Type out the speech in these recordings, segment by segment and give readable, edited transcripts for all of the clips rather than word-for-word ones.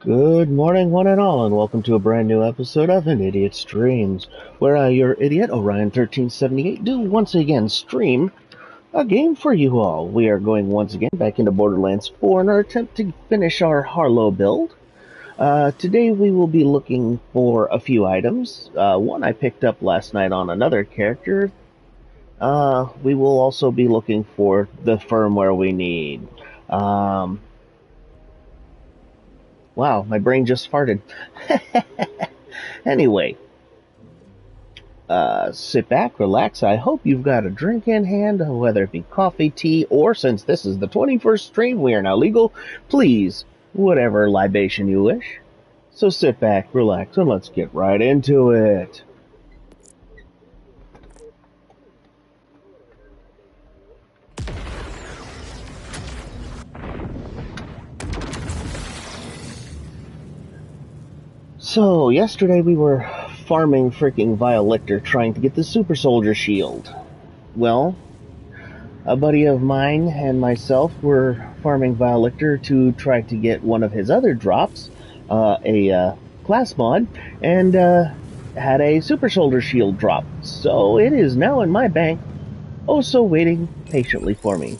Good morning, one and all, and welcome to a brand new episode of an Idiot Streams, where I, your idiot, Orion1378, do once again stream a game for you all. We are going once again back into Borderlands 4 in our attempt to finish our Harlow build. Today we will be looking for a few items. One I picked up last night on another character. We will also be looking for the firmware we need. Wow, my brain just farted. Anyway, sit back, relax. I hope you've got a drink in hand, whether it be coffee, tea, or since this is the 21st stream, we are now legal. Please, whatever libation you wish. So sit back, relax, and let's get right into it. So, yesterday we were farming freaking Violictor trying to get the Super Soldier Shield. Well, a buddy of mine and myself were farming Violictor to try to get one of his other drops, a class mod, and had a Super Soldier Shield drop. So it is now in my bank, oh so waiting patiently for me.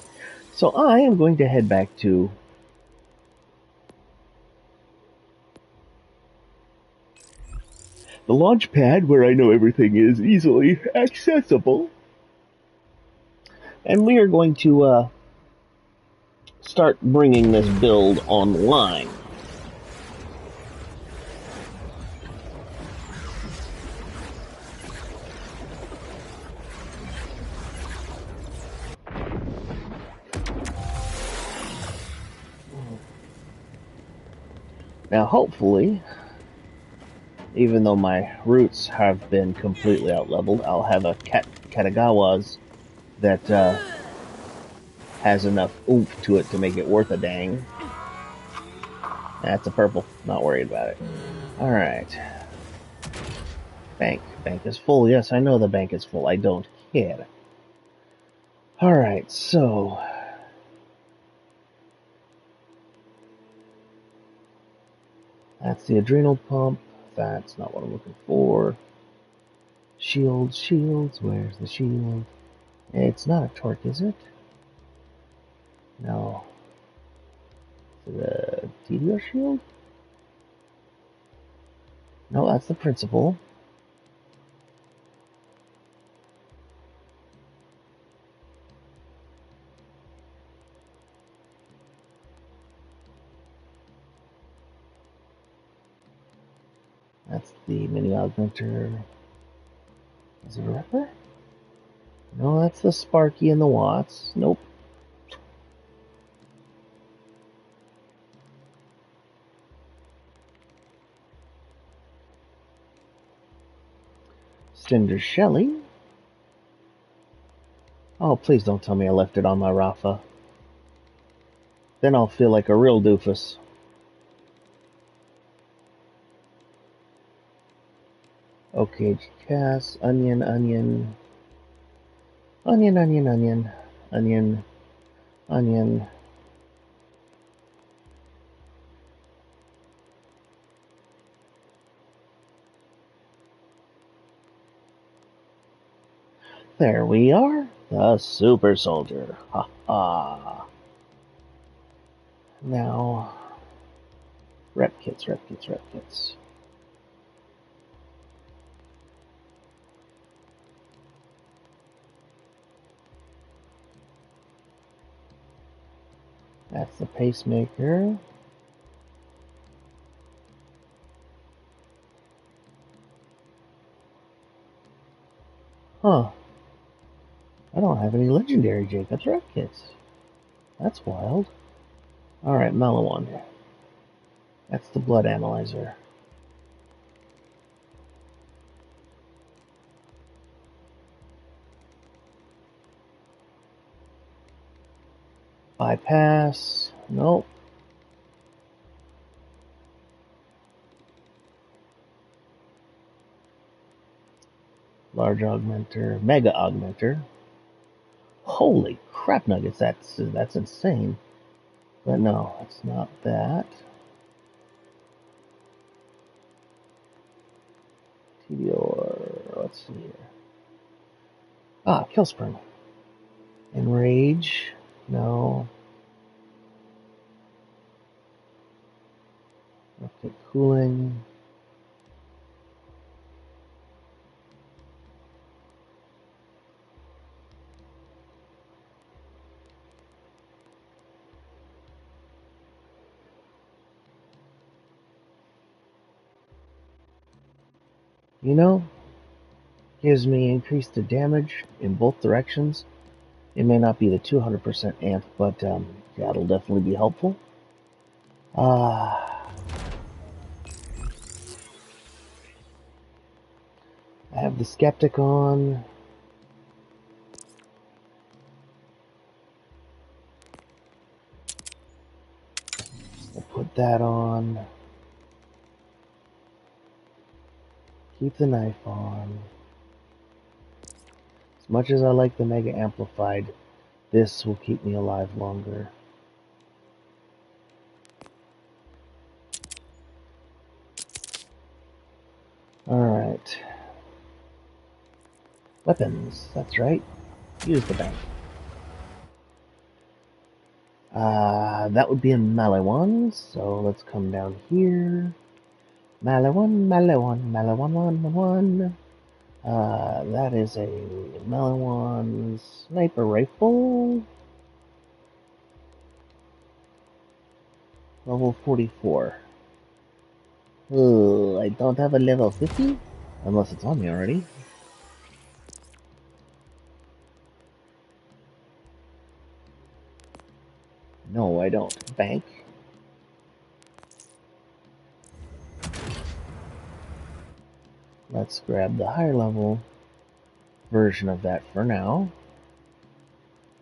So I am going to head back to the launch pad, where I know everything is easily accessible. And we are going to start bringing this build online. Now, hopefully, even though my roots have been completely out-leveled, I'll have a Katagawa's that has enough oomph to it to make it worth a dang. That's a purple. Not worried about it. Alright. Bank. Bank is full. Yes, I know the bank is full. I don't care. Alright, so that's the adrenal pump. That's not what I'm looking for. Shields, shields. Where's the shield? It's not a torque, is it? No. The TDR shield? No, that's the principal. That's the mini augmenter. Is it a ripper? No, that's the Sparky and the Watts. Nope. Cinder Shelly. Oh, please don't tell me I left it on my Rafa. Then I'll feel like a real doofus. Okay, Cass, onion, onion. Onion, onion, onion. Onion, onion. There we are. The Super Soldier. Ha ha. Now, rep kits, rep kits, rep kits. That's the pacemaker. Huh. I don't have any legendary Jacob's rep kits. That's wild. Alright, Malawan. That's the blood analyzer. Bypass. Nope. Large augmenter. Mega augmenter. Holy crap nuggets, that's insane. But no, it's not that. Meteor. Let's see here. Ah, Killspring. Enrage. No. Okay, cooling. You know, gives me increased damage in both directions. It may not be the 200% amp, but that'll definitely be helpful. I have the Skeptic on. I'll put that on. Keep the knife on. As much as I like the Mega Amplified, this will keep me alive longer. Alright. Weapons, that's right. Use the bank. That would be a melee one, so let's come down here. Melee one, melee one, melee one. That is a melee one sniper rifle. Level 44. Ooh, I don't have a level 50? Unless it's on me already. No, I don't. Bank. Let's grab the higher level version of that for now.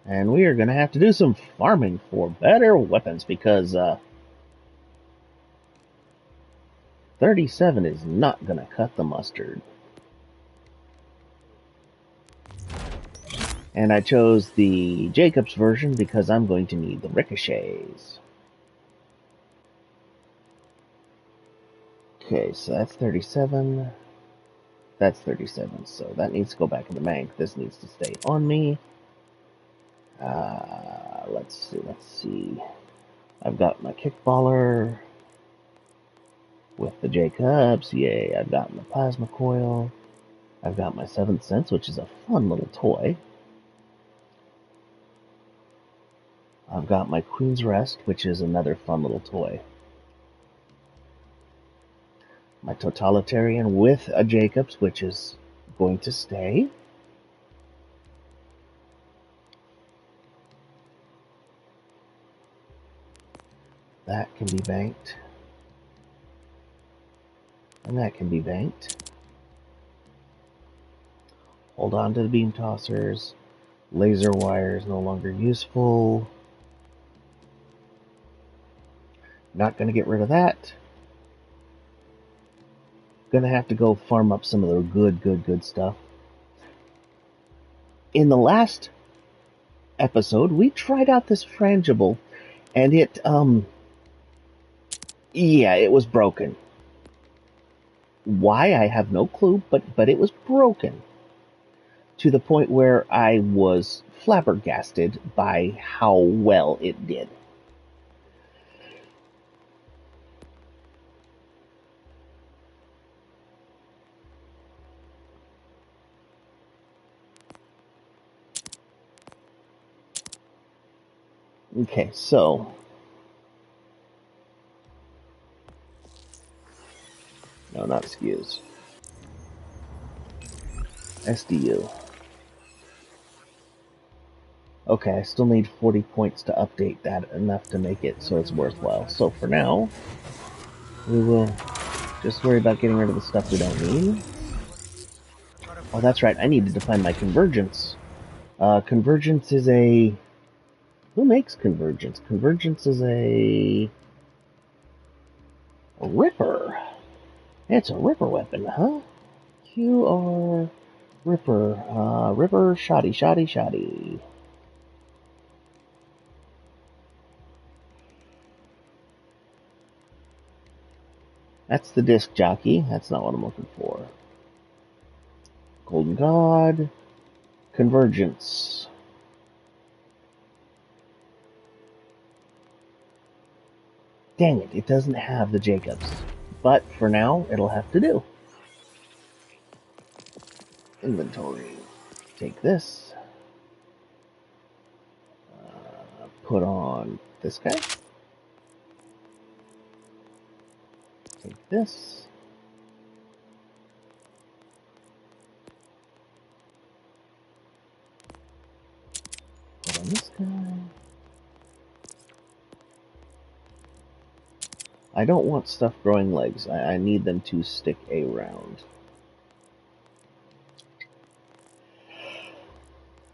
And we are going to have to do some farming for better weapons because 37 is not going to cut the mustard. And I chose the Jacobs version because I'm going to need the ricochets. Okay, so that's 37. That's 37, so that needs to go back in the bank. This needs to stay on me. Let's see. I've got my kickballer with the Jacobs. Yay, I've got my plasma coil. I've got my 7th sense, which is a fun little toy. I've got my Queen's Rest, which is another fun little toy. My Totalitarian with a Jacobs, which is going to stay. That can be banked. And that can be banked. Hold on to the beam tossers. Laser wire is no longer useful. Not going to get rid of that. Going to have to go farm up some of the good stuff. In the last episode, we tried out this frangible, and it, yeah, it was broken. Why, I have no clue, but it was broken. To the point where I was flabbergasted by how well it did. Okay, so no, not SKUs. SDU. Okay, I still need 40 points to update that enough to make it so it's worthwhile. So for now, we will just worry about getting rid of the stuff we don't need. Oh, that's right, I need to define my convergence. Convergence is a... Who makes convergence? Convergence is a Ripper. It's a Ripper weapon, huh? QR Ripper. Ripper, shoddy. That's the disc jockey. That's not what I'm looking for. Golden God. Convergence. Dang it, it doesn't have the Jacobs. But for now, it'll have to do. Inventory. Take this. Put on this guy. Take this. Put on this guy. I don't want stuff growing legs. I need them to stick around.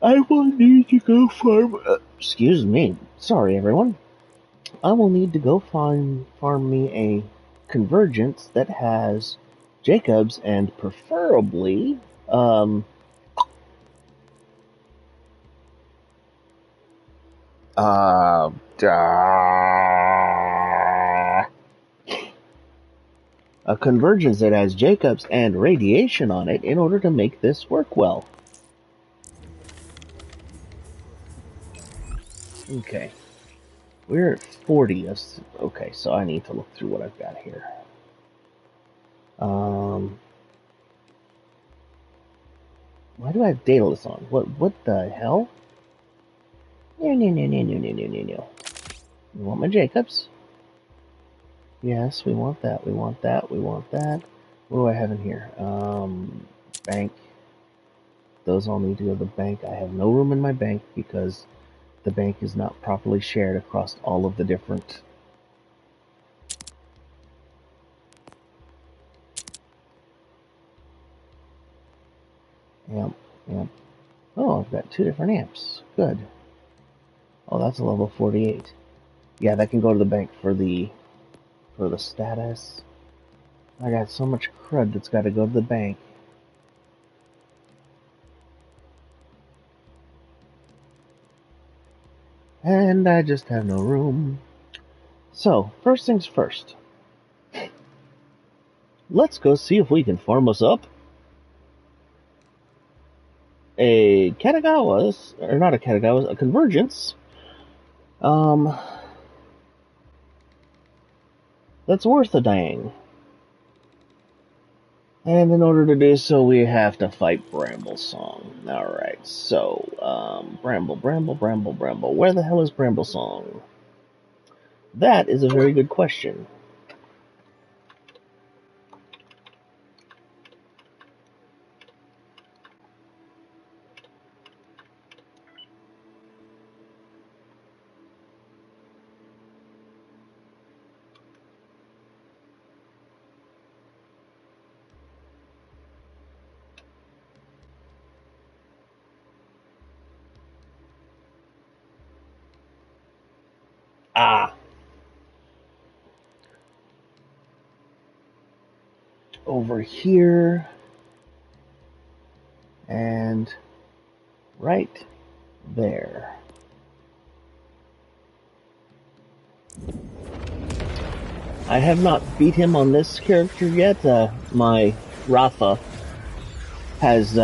I will need to go farm... excuse me. Sorry, everyone. I will need to go farm me a convergence that has Jacobs and preferably... a convergence that has Jacobs and radiation on it in order to make this work well. Okay. We're at 40. Okay, so I need to look through what I've got here. Why do I have Daedalus on? What the hell? No. You want my Jacobs? Yes, we want that. We want that. We want that. What do I have in here? Bank. Those all need to go to the bank. I have no room in my bank because the bank is not properly shared across all of the different... Amp. Oh, I've got 2 different amps. Good. Oh, that's a level 48. Yeah, that can go to the bank for the status. I got so much crud that's got to go to the bank. And I just have no room. So, first things first. Let's go see if we can farm us up a Katagawa's, or not a Katagawa's, a Convergence. That's worth a dang. And in order to do so, we have to fight Bramble Song. Alright, so, Bramble. Where the hell is Bramble Song? That is a very good question. Over here, and right there. I have not beat him on this character yet. My Rafa has,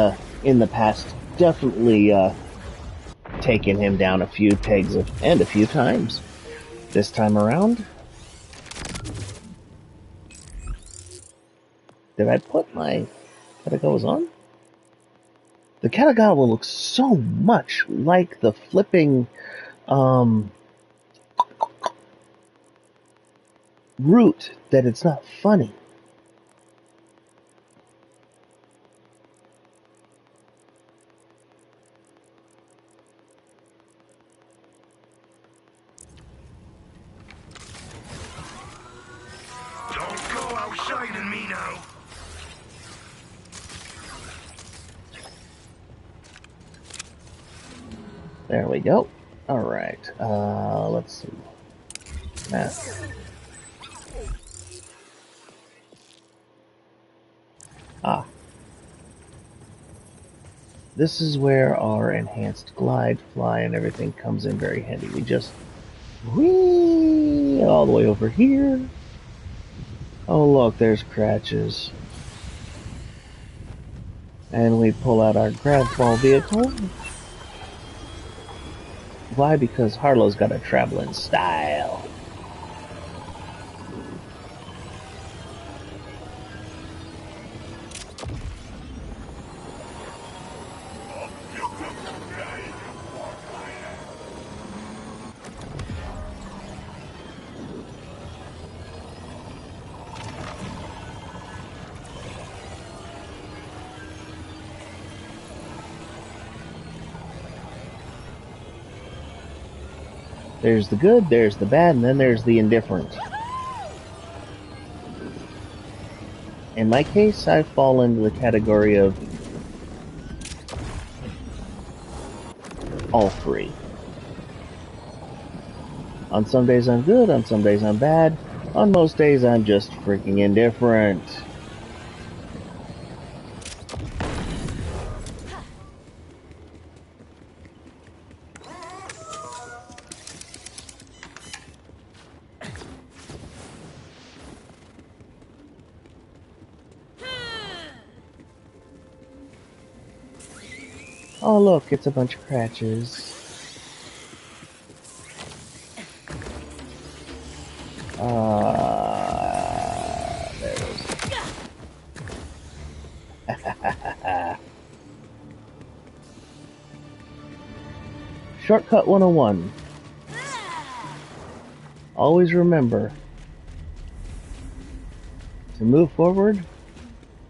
in the past, definitely taken him down a few pegs and a few times. This time around, did I put my Katagawas on? The Katagawa looks so much like the flipping root that it's not funny. Don't go outshining me now. There we go. Alright, let's see. Math. This is where our enhanced glide, fly, and everything comes in very handy. We just whee all the way over here. Oh look, there's Cratches. And we pull out our grab ball vehicle. Why? Because Harlow's got to travel in style. There's the good, there's the bad, and then there's the indifferent. In my case, I fall into the category of all three. On some days I'm good, on some days I'm bad, on most days I'm just freaking indifferent. Oh look, it's a bunch of cratches. There it is. Shortcut 101. Always remember to move forward,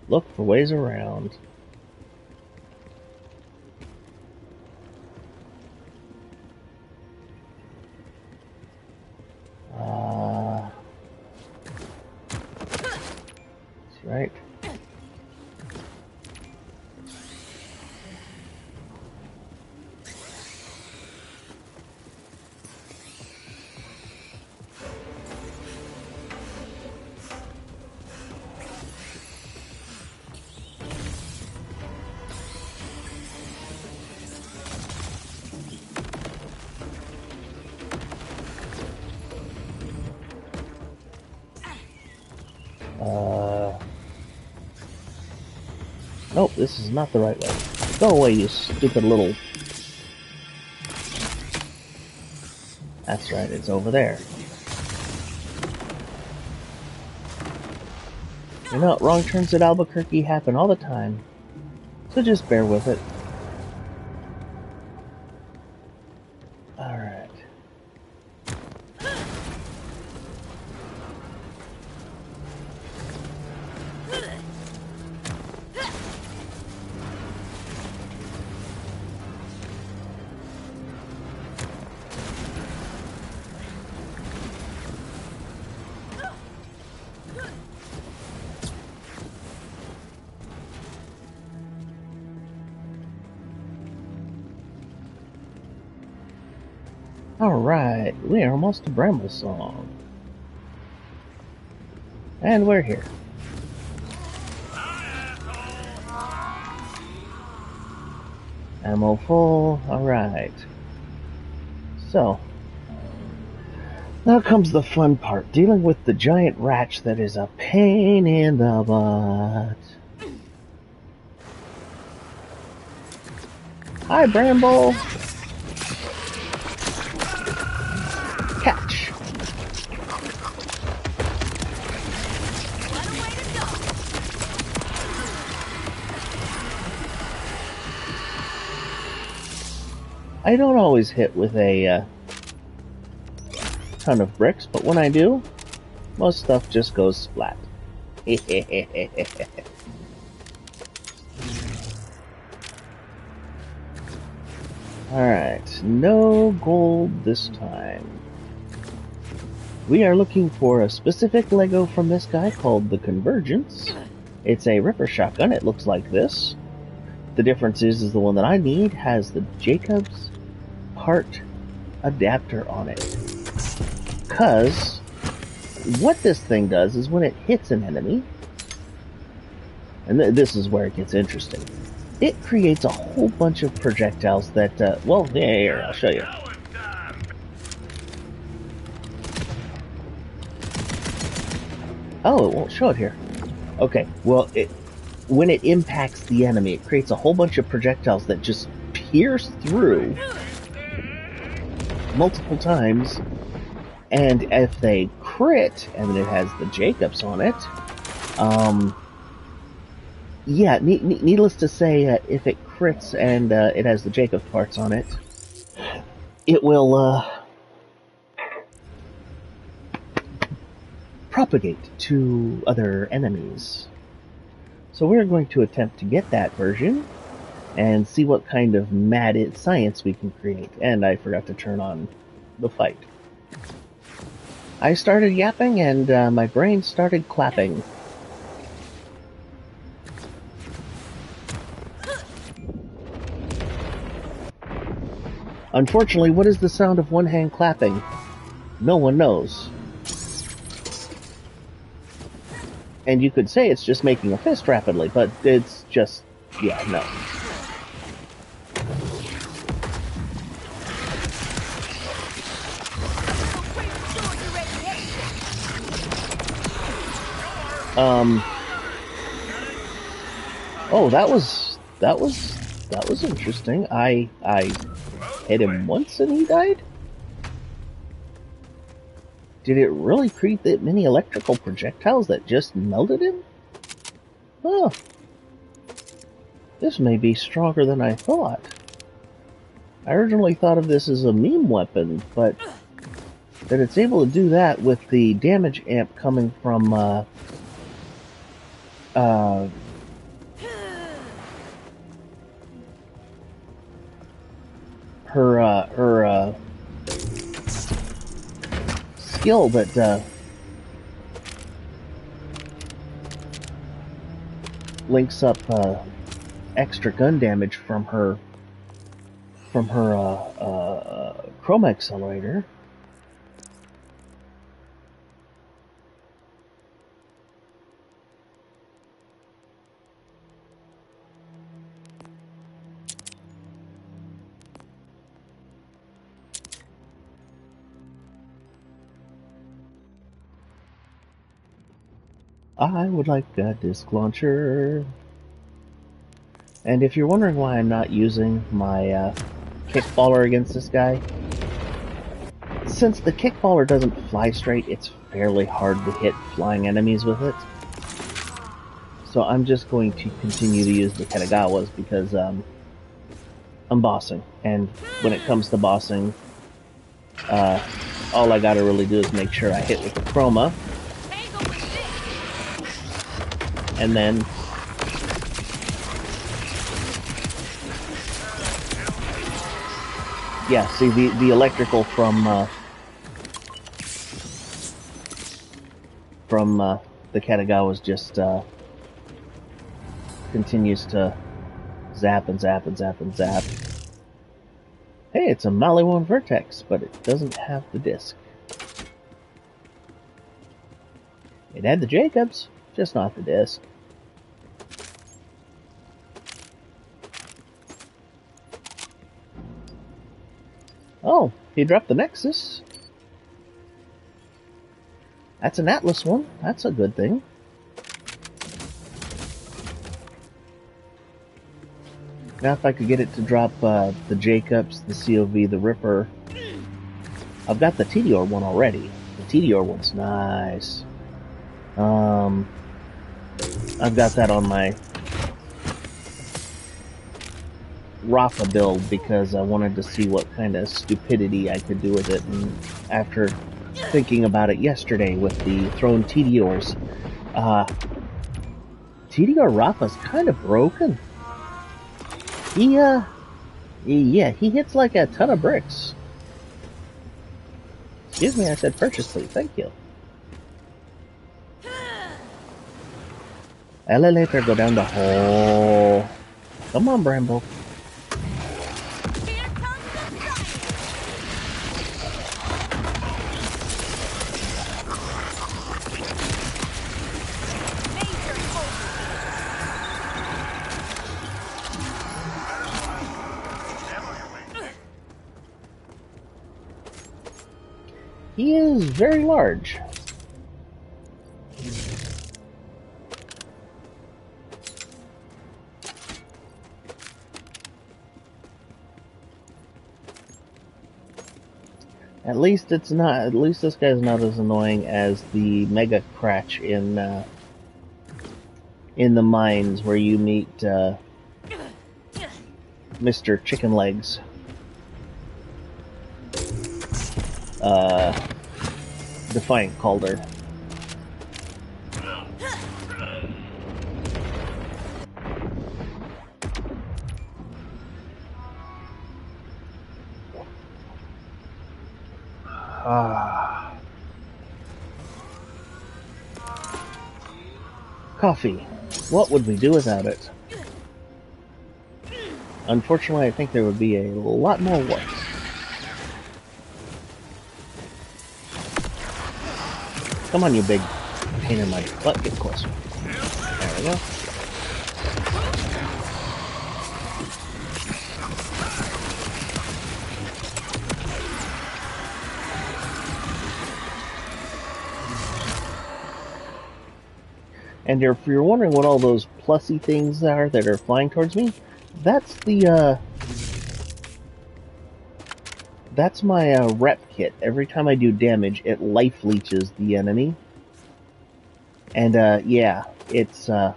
look for ways around. That's right. Nope, this is not the right way. Go away, you stupid little... That's right, it's over there. You know, wrong turns at Albuquerque happen all the time. So just bear with it. Alright. Alright, we are almost to Bramble Song. And we're here. Ammo full, alright. So, now comes the fun part, dealing with the giant ratch that is a pain in the butt. Hi, Bramble! Catch! I don't always hit with a ton of bricks, but when I do, most stuff just goes splat. Alright, no gold this time. We are looking for a specific Lego from this guy called the Convergence. It's a Ripper shotgun, it looks like this. The difference is the one that I need has the Jacobs part adapter on it. Because what this thing does is when it hits an enemy, and this is where it gets interesting, it creates a whole bunch of projectiles that, well, here, I'll show you. Oh, it won't show it here. Okay, well, when it impacts the enemy, it creates a whole bunch of projectiles that just pierce through multiple times, and if they crit, and it has the Jacobs on it, yeah, needless to say, if it crits and it has the Jacobs parts on it, it will propagate to other enemies. So we're going to attempt to get that version and see what kind of mad science we can create. And I forgot to turn on the fight. I started yapping and my brain started clapping. Unfortunately, what is the sound of one hand clapping? No one knows. And you could say it's just making a fist rapidly, but it's just, yeah, no. Oh, that was interesting. I hit him once and he died? Did it really create that many electrical projectiles that just melted him? Oh. This may be stronger than I thought. I originally thought of this as a meme weapon, but that it's able to do that with the damage amp coming from, her skill that links up extra gun damage from her chroma accelerator. I would like a disc launcher. And if you're wondering why I'm not using my kickballer against this guy, since the kickballer doesn't fly straight, it's fairly hard to hit flying enemies with it. So I'm just going to continue to use the Katagawas because I'm bossing. And when it comes to bossing, all I gotta really do is make sure I hit with the chroma. And then yeah, see the electrical from the Katagawas just continues to zap and zap and zap and zap. Hey, it's a Maliwan Vertex, but it doesn't have the disc. It had the Jacobs, just not the disc. Oh, he dropped the Nexus. That's an Atlas one. That's a good thing. Now if I could get it to drop the Jacobs, the COV, the Ripper. I've got the Tediore one already. The Tediore one's nice. I've got that on my Rafa build because I wanted to see what kind of stupidity I could do with it, and after thinking about it yesterday with the thrown Tediores, Tediore Rafa's kind of broken. Yeah, he hits like a ton of bricks. Excuse me, I said purchase please, thank you. Elevator, go down the hole. Come on, Bramble. He is very large. At least it's not. At least this guy's not as annoying as the Mega Cratch in the mines where you meet Mr. Chicken Legs. Defiant Calder. Coffee. What would we do without it? Unfortunately, I think there would be a lot more work. Come on, you big pain in my butt. Get closer. There we go. And if you're wondering what all those plussy things are that are flying towards me, that's the, that's my rep kit. Every time I do damage, it life leeches the enemy. And, yeah, it's, I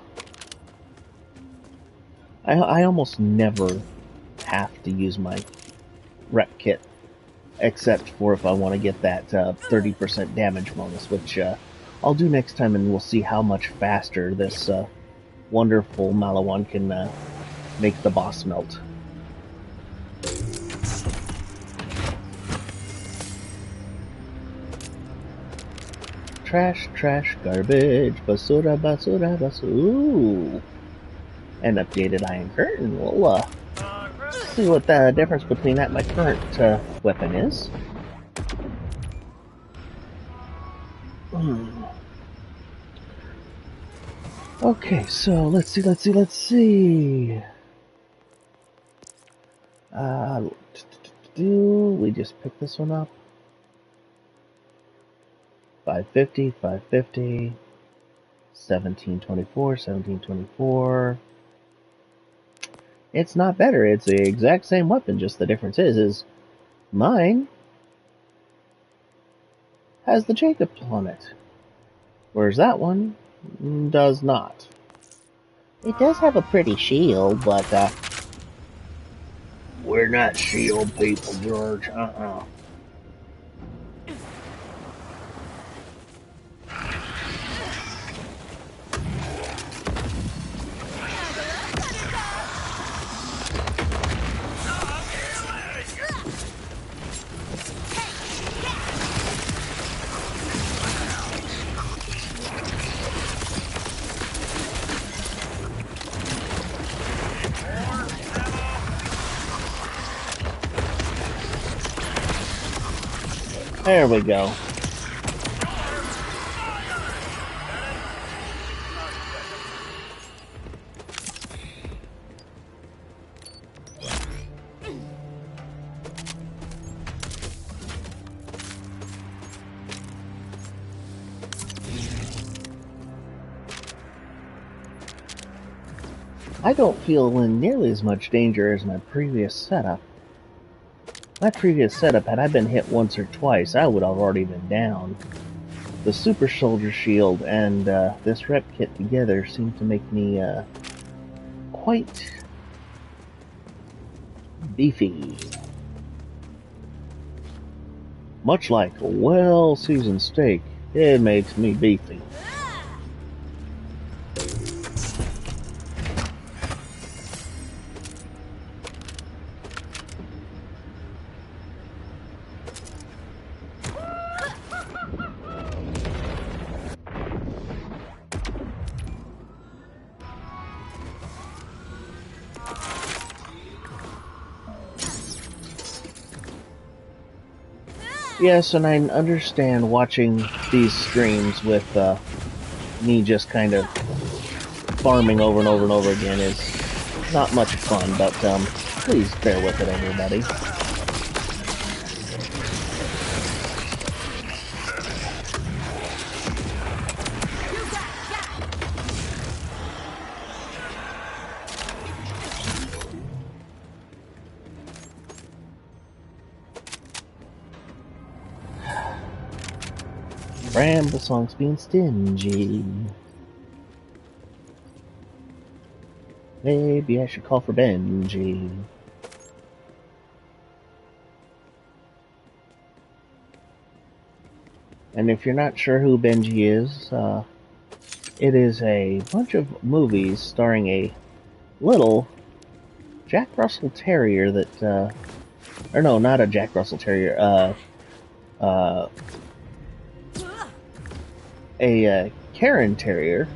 almost never have to use my rep kit, except for if I want to get that 30% damage bonus, which I'll do next time, and we'll see how much faster this wonderful Malawan can make the boss melt. Trash, trash, garbage, basura, basura, basura. Ooh. An updated Iron Curtain. We'll see what the difference between that and my current weapon is. Okay, so let's see. We just picked this one up. 550, 550, 1724, 1724. It's not better. It's the exact same weapon, just the difference is mine has the Jacob on it, whereas that one does not. It does have a pretty shield, but we're not shield people, George. There we go. I don't feel in nearly as much danger as my previous setup. My previous setup, had I been hit once or twice, I would have already been down. The Super Soldier Shield and this rep kit together seem to make me quite beefy. Much like a well-seasoned steak, it makes me beefy. Yes, and I understand watching these streams with me just kind of farming over and over and over again is not much fun, but please bear with it, everybody. Bramble Song's being stingy. Maybe I should call for Benji. And if you're not sure who Benji is, it is a bunch of movies starring a little Jack Russell Terrier that, or no, not a Jack Russell Terrier, a Karen Terrier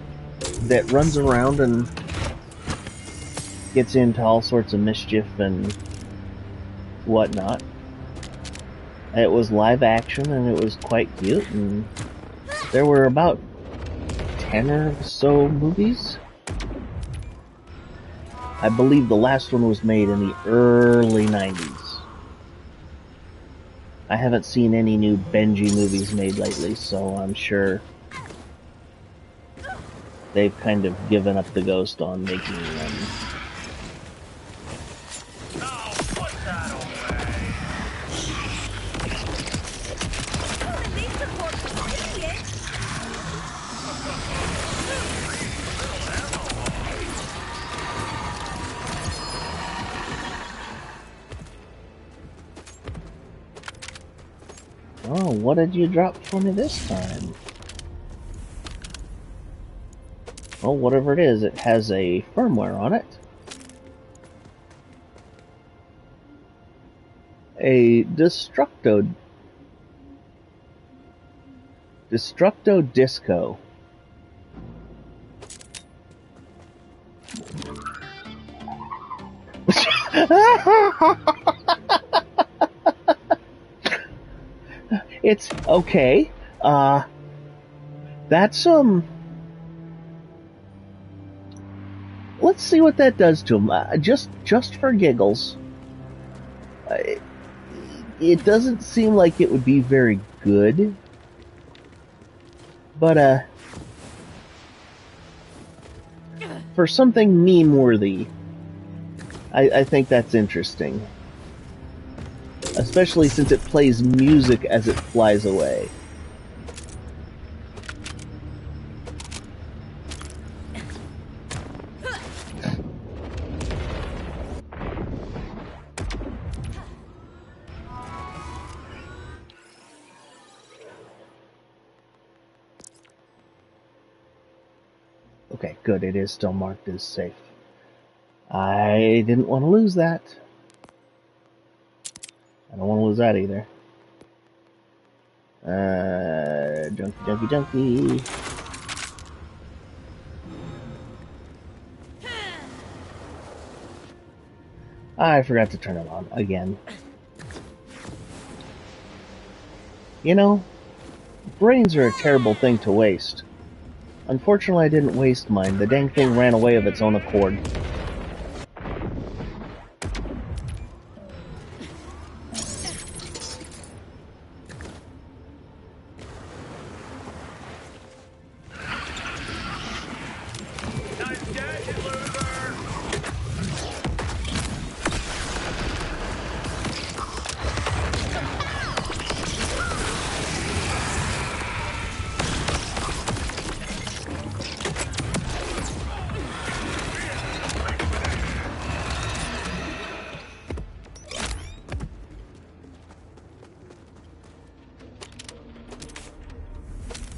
that runs around and gets into all sorts of mischief and whatnot. It was live action and it was quite cute, and there were about 10 or so movies. I believe the last one was made in the early 90s. I haven't seen any new Benji movies made lately, so I'm sure they've kind of given up the ghost on making them. Oh, what did you drop for me this time? Oh, whatever it is, it has a firmware on it. A Destructo Disco. It's okay. That's let's see what that does to him. Just for giggles. It doesn't seem like it would be very good. But for something meme-worthy, I think that's interesting. Especially since it plays music as it flies away. Okay, good. It is still marked as safe. I didn't want to lose that. I don't want to lose that either. Junkie. I forgot to turn it on again. You know, brains are a terrible thing to waste. Unfortunately, I didn't waste mine. The dang thing ran away of its own accord.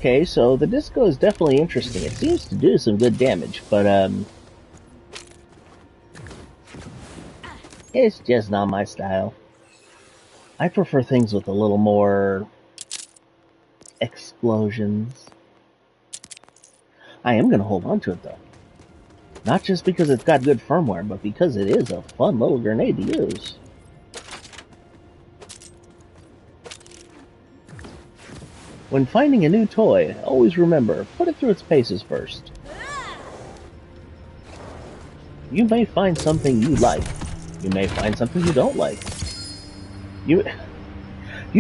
Okay, so the disco is definitely interesting. It seems to do some good damage, but it's just not my style. I prefer things with a little more explosions. I am going to hold on to it, though. Not just because it's got good firmware, but because it is a fun little grenade to use. When finding a new toy, always remember, put it through its paces first. You may find something you like. You may find something you don't like. You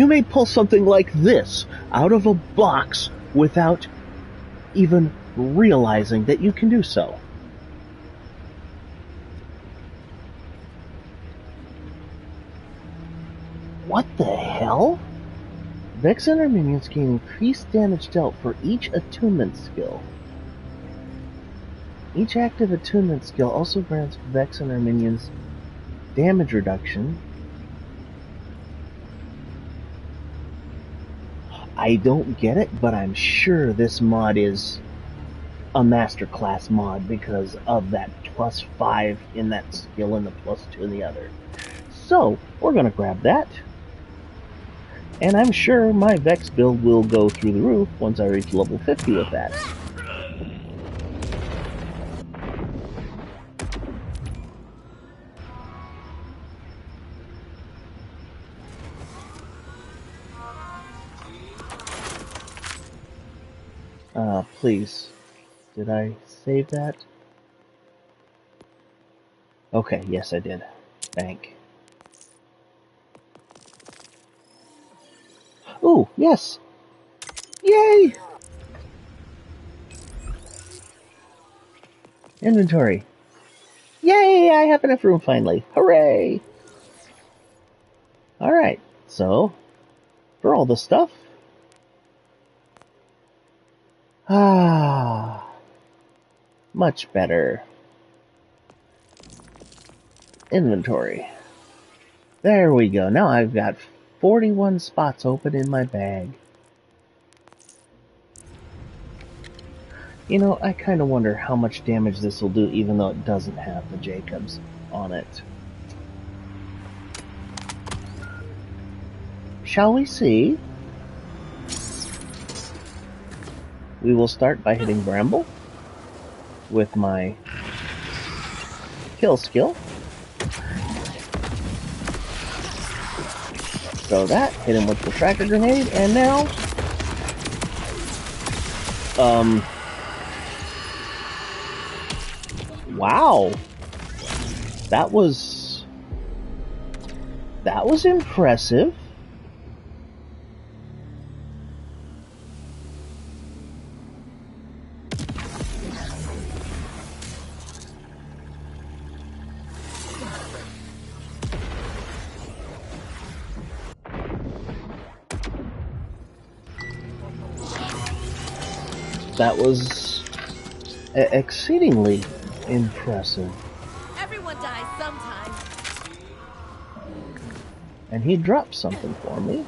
may pull something like this out of a box without even realizing that you can do so. What the hell? Vex and her minions gain increased damage dealt for each attunement skill. Each active attunement skill also grants Vex and her minions damage reduction. I don't get it, but I'm sure this mod is a masterclass mod because of that +5 in that skill and the +2 in the other. So, we're going to grab that. And I'm sure my Vex build will go through the roof once I reach level 50 with that. Please. Did I save that? Okay, yes I did. Bank. Ooh, yes! Yay! Inventory. Yay! I have enough room finally. Hooray! Alright, so, for all the stuff. Much better. Inventory. There we go. Now I've got 41 spots open in my bag. You know, I kind of wonder how much damage this will do even though it doesn't have the Jacobs on it. Shall we see? We will start by hitting Bramble with my kill skill. Throw that, hit him with the tracker grenade, and now wow. That was impressive. That was exceedingly impressive. Everyone dies sometime. And he dropped something for me.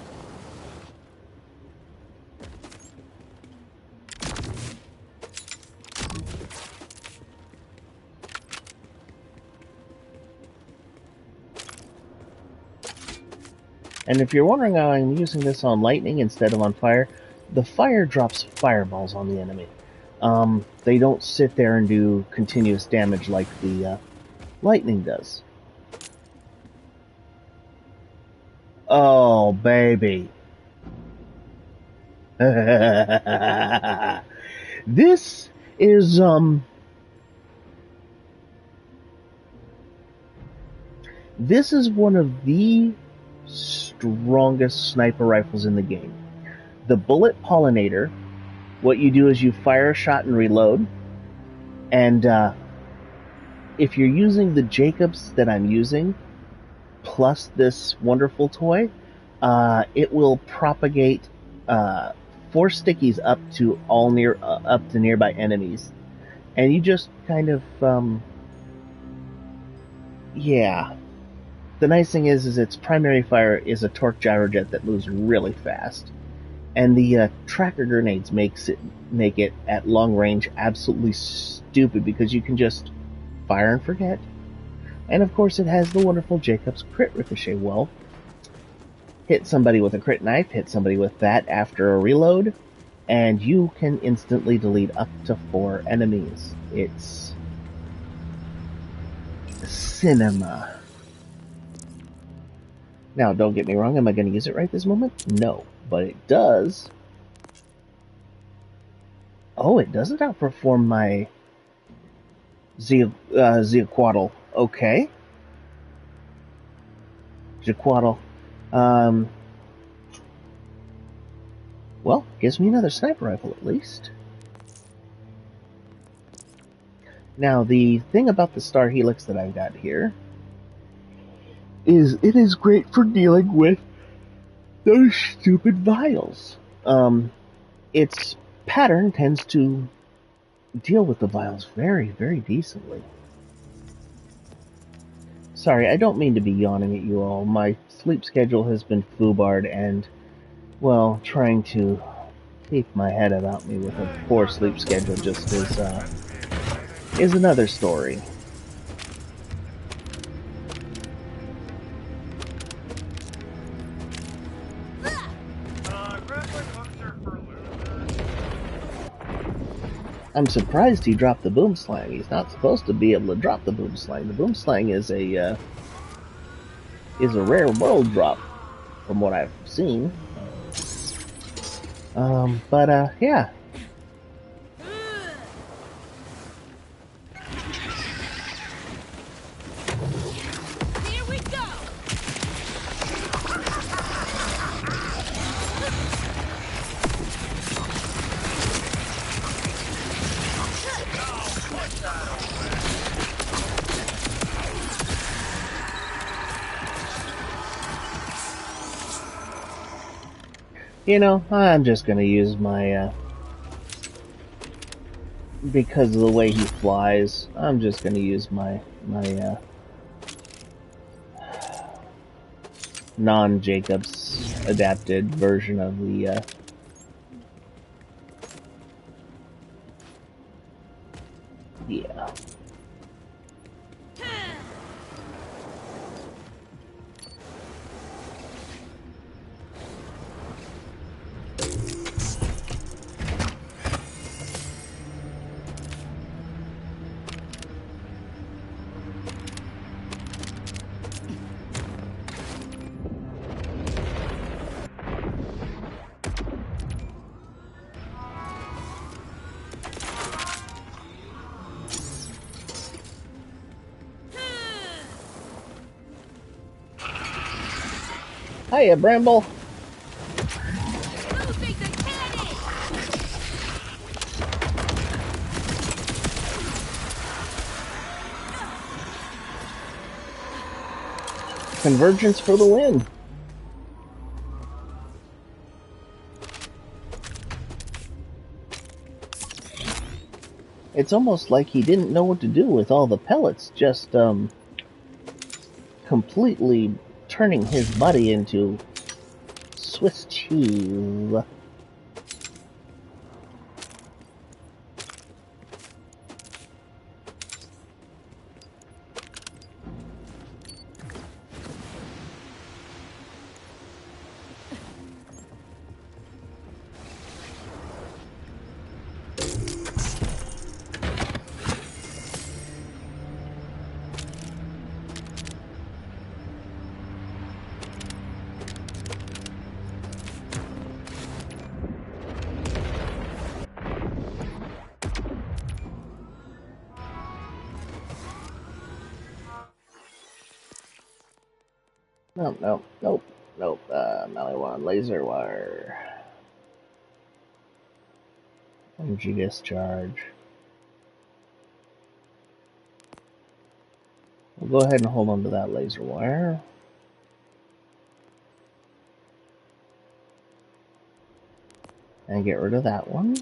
And if you're wondering how I'm using this on lightning instead of on fire, the fire drops fireballs on the enemy. They don't sit there and do continuous damage like the lightning does. Oh, baby. This is, this is one of the strongest sniper rifles in the game. The bullet pollinator, what you do is you fire a shot and reload, and if you're using the Jacobs that I'm using, plus this wonderful toy, it will propagate 4 stickies up to nearby enemies, and you just kind of yeah. The nice thing is its primary fire is a torque gyrojet that moves really fast. And the tracker grenades make it at long range absolutely stupid because you can just fire and forget. And of course it has the wonderful Jacobs crit ricochet. Well, hit somebody with a crit knife, hit somebody with that after a reload, and you can instantly delete up to 4 enemies. It's cinema. Now, don't get me wrong, am I going to use it right this moment? No, but it does. Oh, it doesn't outperform my Zeaquaddle. Okay. Zeaquaddle. Well, gives me another sniper rifle at least. Now, the thing about the Star Helix that I've got here is it is great for dealing with those stupid vials. Its pattern tends to deal with the vials very, very decently. Sorry, I don't mean to be yawning at you all. My sleep schedule has been foobarred and, well, trying to keep my head about me with a poor sleep schedule just is another story. I'm surprised he dropped the boom slang. He's not supposed to be able to drop the boom slang. The boom slang is a rare world drop, from what I've seen. Yeah. Here we go. You know, I'm just gonna use my, because of the way he flies, I'm just gonna use my non-Jacobs adapted version of the, yeah. Hiya, Bramble. Moving the cannon. Convergence for the win. It's almost like he didn't know what to do with all the pellets, just completely turning his body into Swiss cheese. Nope. Maliwan laser wire. Energy discharge. We'll go ahead and hold on to that laser wire. And get rid of that one.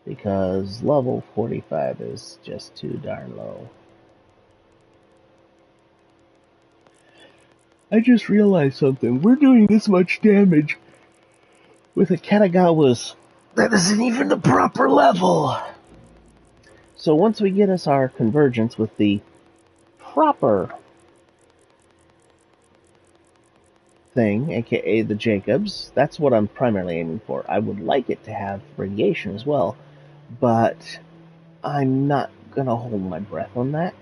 Because level 45 is just too darn low. I just realized something. We're doing this much damage with a Katagawa's that isn't even the proper level. So once we get us our convergence with the proper thing, aka the Jacobs, that's what I'm primarily aiming for. I would like it to have radiation as well, but I'm not gonna hold my breath on that.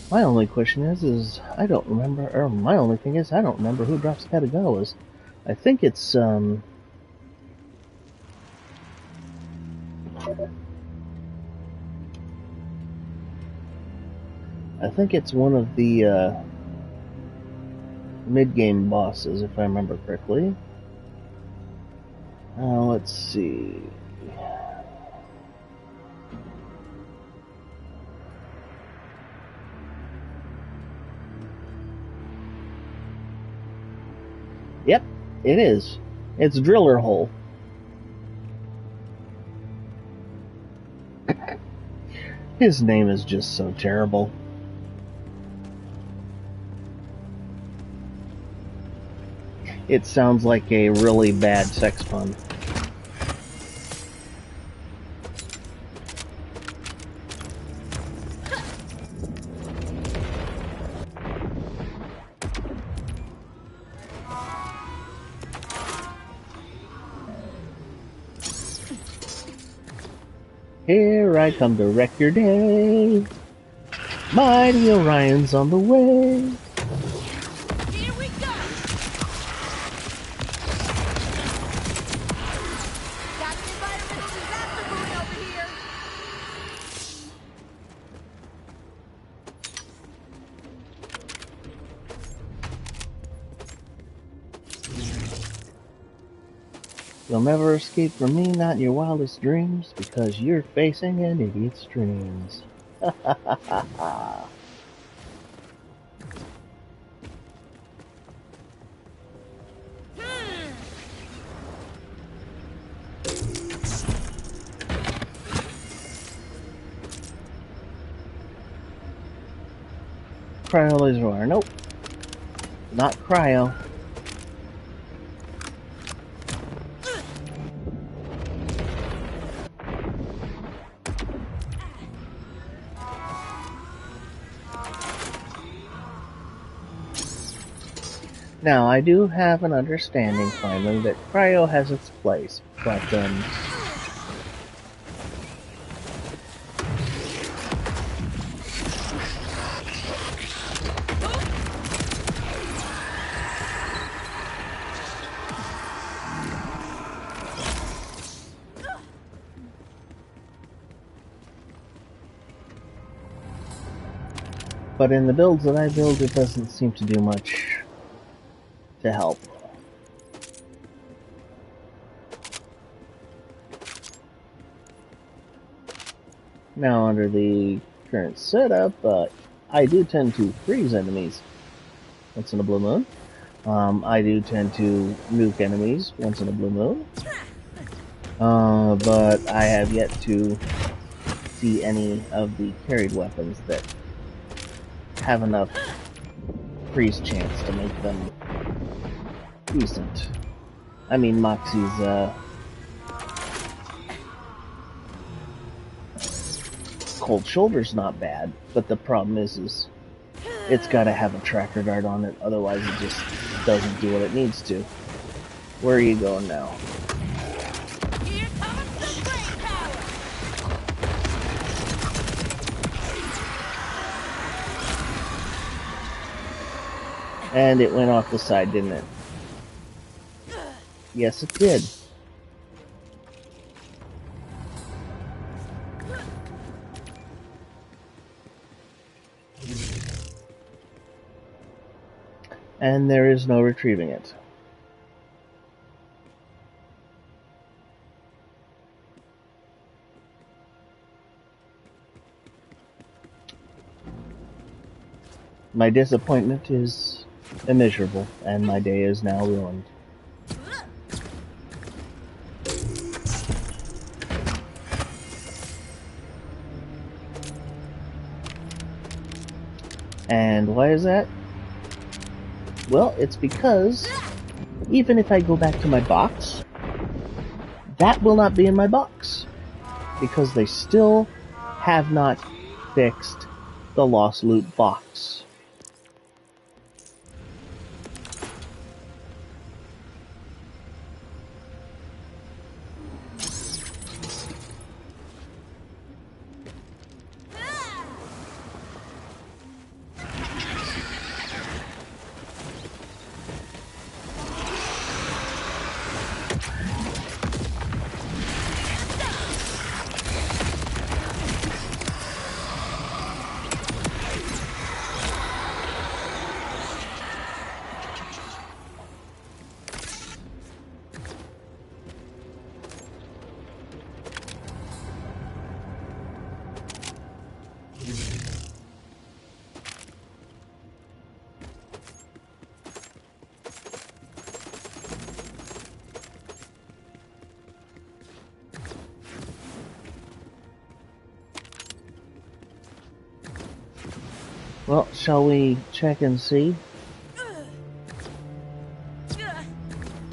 My only question is I don't remember, or my only thing is I don't remember who drops Katagawas. I think it's, one of the, mid-game bosses, if I remember correctly. Let's see. Yep, it is. It's Driller Hole. His name is just so terrible. It sounds like a really bad sex pun. Here I come to wreck your day. Mighty Orion's on the way. Here we go. Got the environmental disaster brewing over here. You'll never escape from me, not in your wildest dreams, because you're facing an Idiot Streams. Cryo laser wire. Nope. Not cryo. Now, I do have an understanding, finally, that cryo has its place, but, but in the builds that I build, it doesn't seem to do much to help. Now, under the current setup, I do tend to freeze enemies once in a blue moon. I do tend to nuke enemies once in a blue moon. But I have yet to see any of the carried weapons that have enough freeze chance to make them decent. I mean, Moxie's, Cold Shoulder's not bad, but the problem is it's gotta have a tracker guard on it, otherwise it just doesn't do what it needs to. Where are you going now? Here comes the brain power. And it went off the side, didn't it? Yes, it did. And there is no retrieving it. My disappointment is immeasurable, and my day is now ruined. And why is that? Well, it's because even if I go back to my box, that will not be in my box, because they still have not fixed the lost loot box. Well, shall we check and see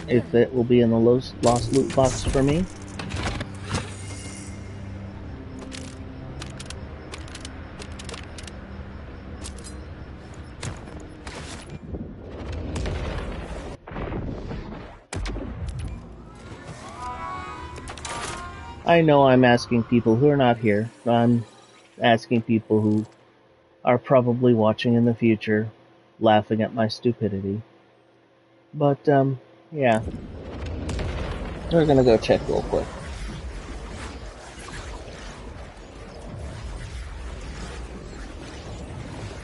if it will be in the lost loot box for me? I know I'm asking people who are not here. I'm asking people who are probably watching in the future, laughing at my stupidity. But, yeah. We're gonna go check real quick.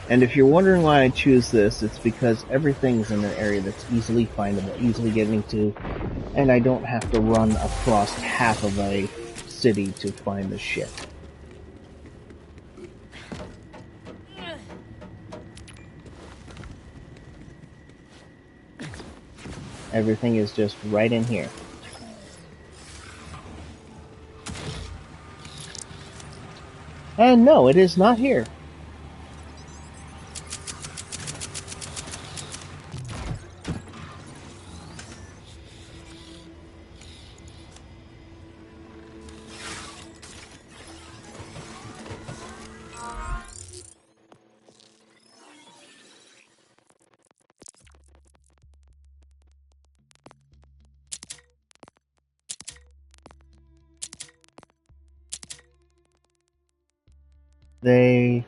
And if you're wondering why I choose this, it's because everything's in an area that's easily findable, easily getting to, and I don't have to run across half of a city to find the shit. Everything is just right in here. And no, it is not here. They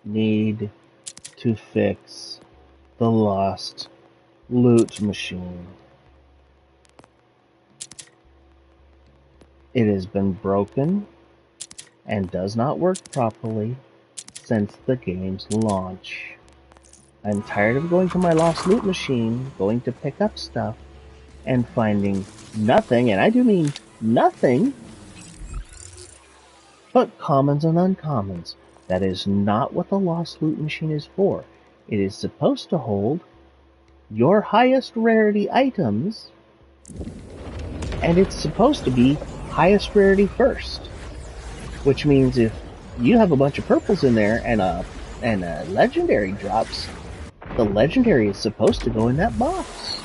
need to fix the lost loot machine. It has been broken and does not work properly since the game's launch. I'm tired of going to my lost loot machine, going to pick up stuff, and finding nothing, and I do mean nothing, but commons and uncommons. That is not what the lost loot machine is for. It is supposed to hold your highest rarity items, and it's supposed to be highest rarity first. Which means if you have a bunch of purples in there and a legendary drops, the legendary is supposed to go in that box.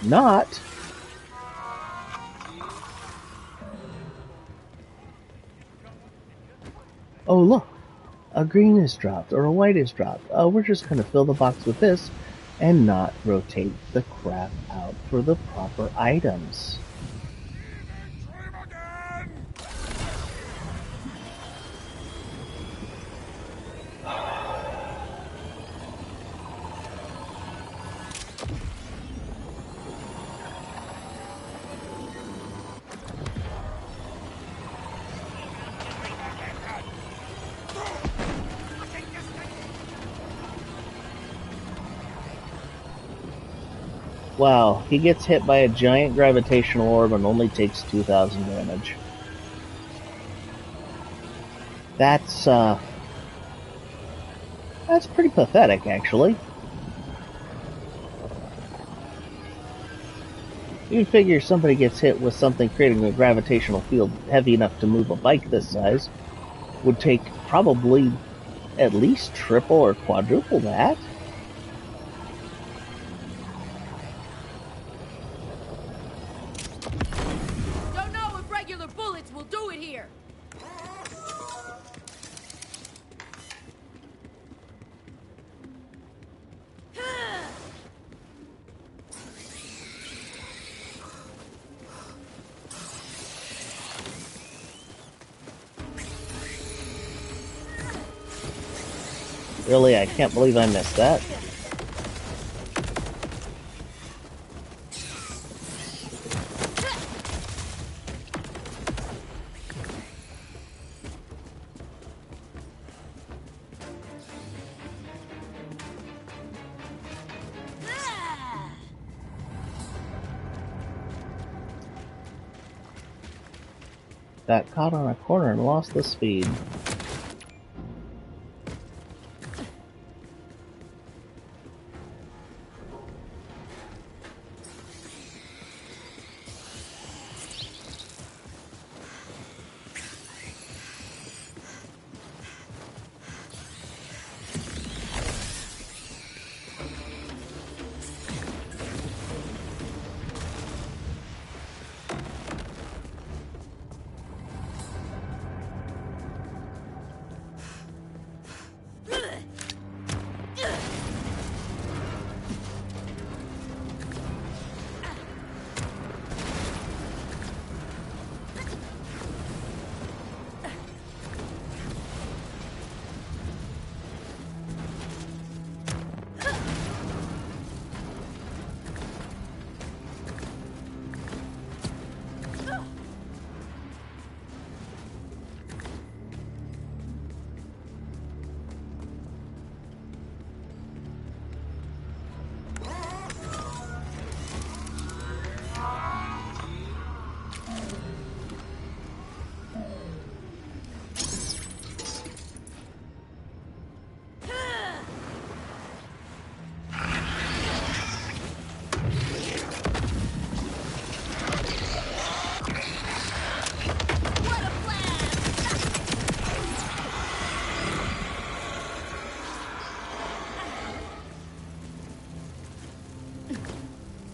Not oh look, a green is dropped or a white is dropped. We're just going to fill the box with this and not rotate the crap out for the proper items. Wow, he gets hit by a giant gravitational orb and only takes 2,000 damage. That's pretty pathetic, actually. You'd figure somebody gets hit with something creating a gravitational field heavy enough to move a bike this size would take probably at least triple or quadruple that. Don't know if regular bullets will do it here. Really, I can't believe I missed that. Got caught on a corner and lost the speed.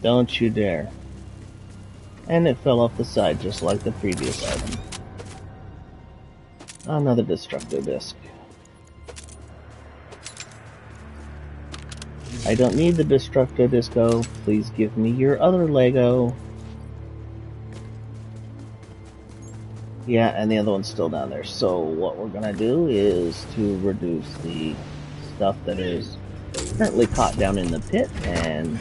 Don't you dare. And it fell off the side just like the previous item. Another destructo disc. I don't need the destructo disco. Please give me your other Lego. Yeah, and the other one's still down there. So what we're gonna do is to reduce the stuff that is currently caught down in the pit and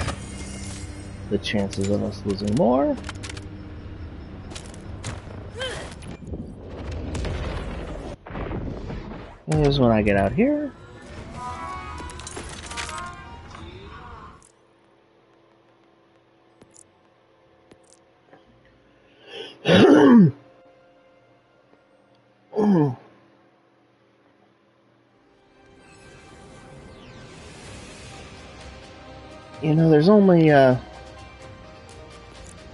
the chances of us losing more. Is when I get out here. You know, there's only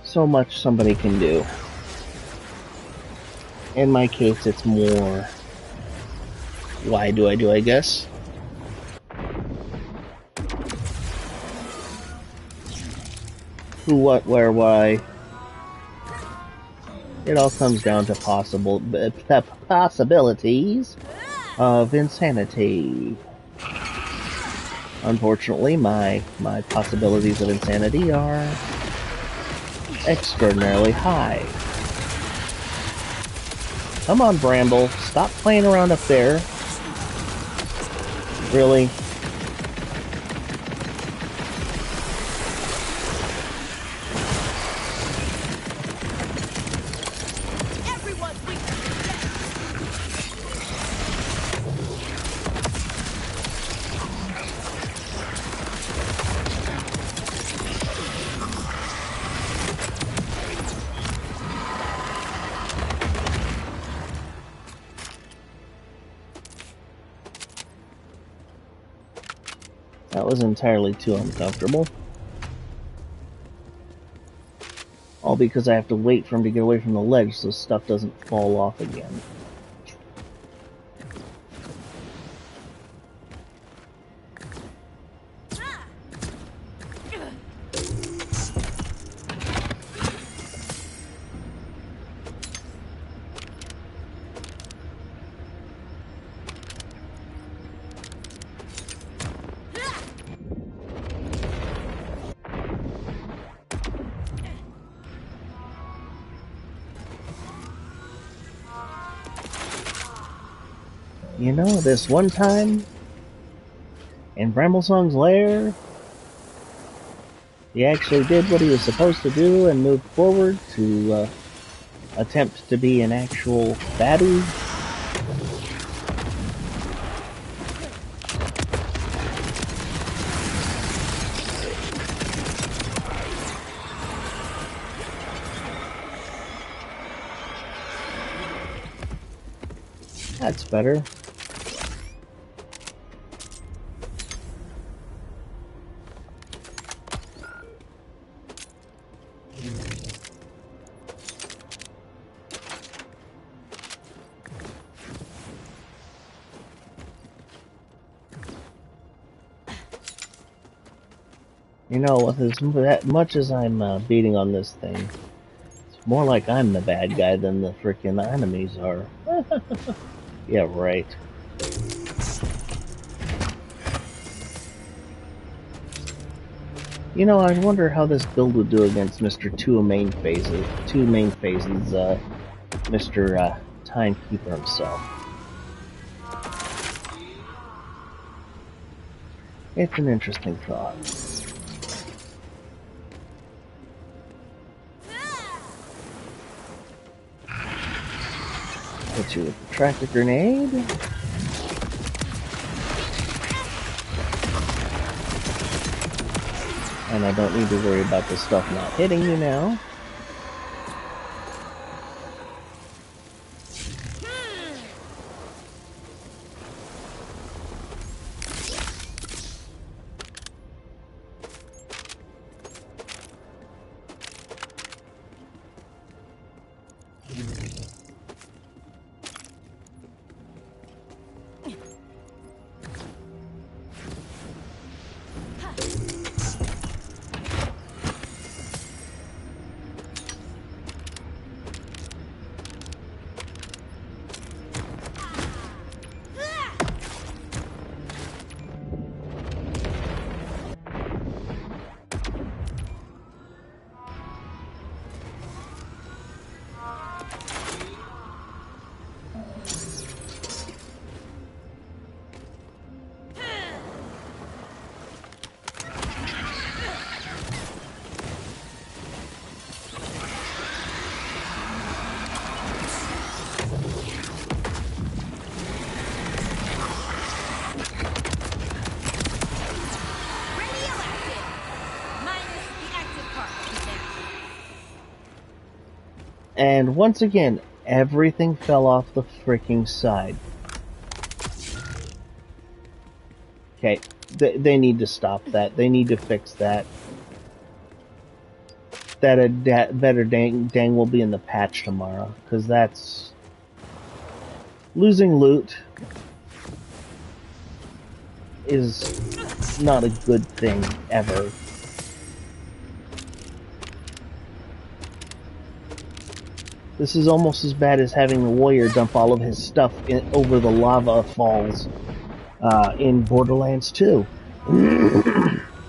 so much somebody can do. In my case, it's more, why do, I guess? Who, what, where, why. It all comes down to possibilities of insanity. Unfortunately, my possibilities of insanity are extraordinarily high. Come on, Bramble. Stop playing around up there. Really? That was entirely too uncomfortable. All because I have to wait for him to get away from the ledge so stuff doesn't fall off again. You know, this one time, in Bramblesong's lair, he actually did what he was supposed to do and moved forward to attempt to be an actual baddie. That's better. You know, as much as I'm beating on this thing, it's more like I'm the bad guy than the frickin' enemies are. Yeah, right. You know, I wonder how this build would do against Mr. Two main phases, Mr. Timekeeper himself. It's an interesting thought. Hit you with the tractor grenade. And I don't need to worry about the stuff not hitting you now. And once again, everything fell off the freaking side. Okay, they need to stop that. They need to fix that. That better dang will be in the patch tomorrow, because that's losing loot is not a good thing ever. This is almost as bad as having the warrior dump all of his stuff over the lava falls in Borderlands 2.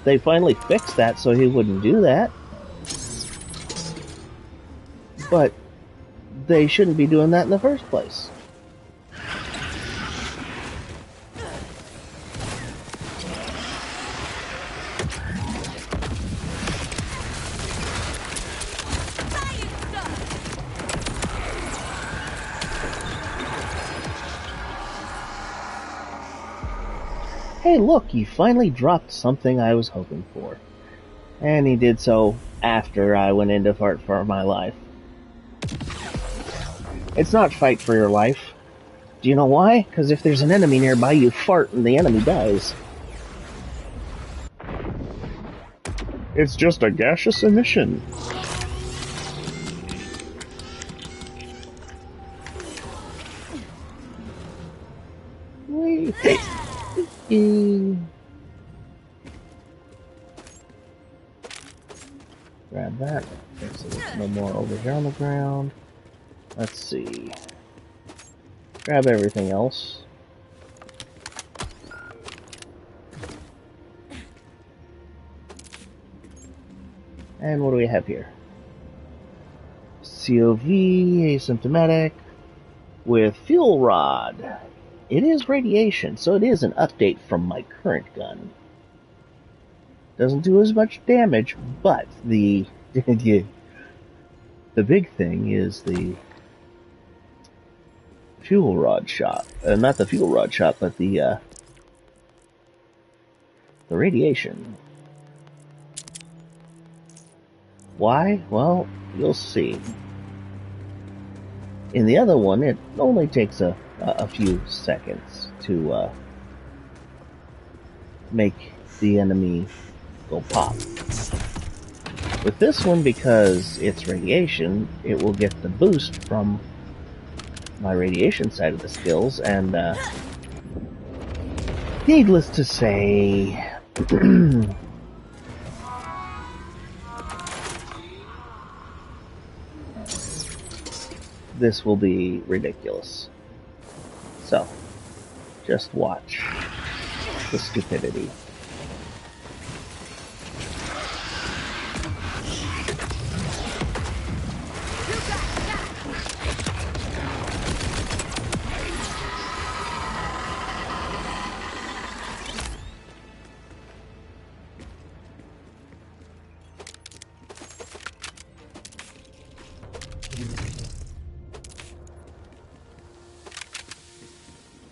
They finally fixed that so he wouldn't do that. But they shouldn't be doing that in the first place. Hey look, he finally dropped something I was hoping for. And he did so after I went in to fight for my life. It's not fight for your life. Do you know why? Because if there's an enemy nearby, you fart and the enemy dies. It's just a gaseous emission. Wait. Grab that. Okay, so there's no more over here on the ground. Let's see. Grab everything else. And what do we have here? COV, asymptomatic, with fuel rod. It is radiation, so it is an update from my current gun. Doesn't do as much damage, but the big thing is the fuel rod shot. Not the fuel rod shot, but the radiation. Why? Well, you'll see. In the other one, it only takes a few seconds to make the enemy go pop. With this one, because it's radiation, it will get the boost from my radiation side of the skills, and needless to say, this will be ridiculous. So, just watch the stupidity.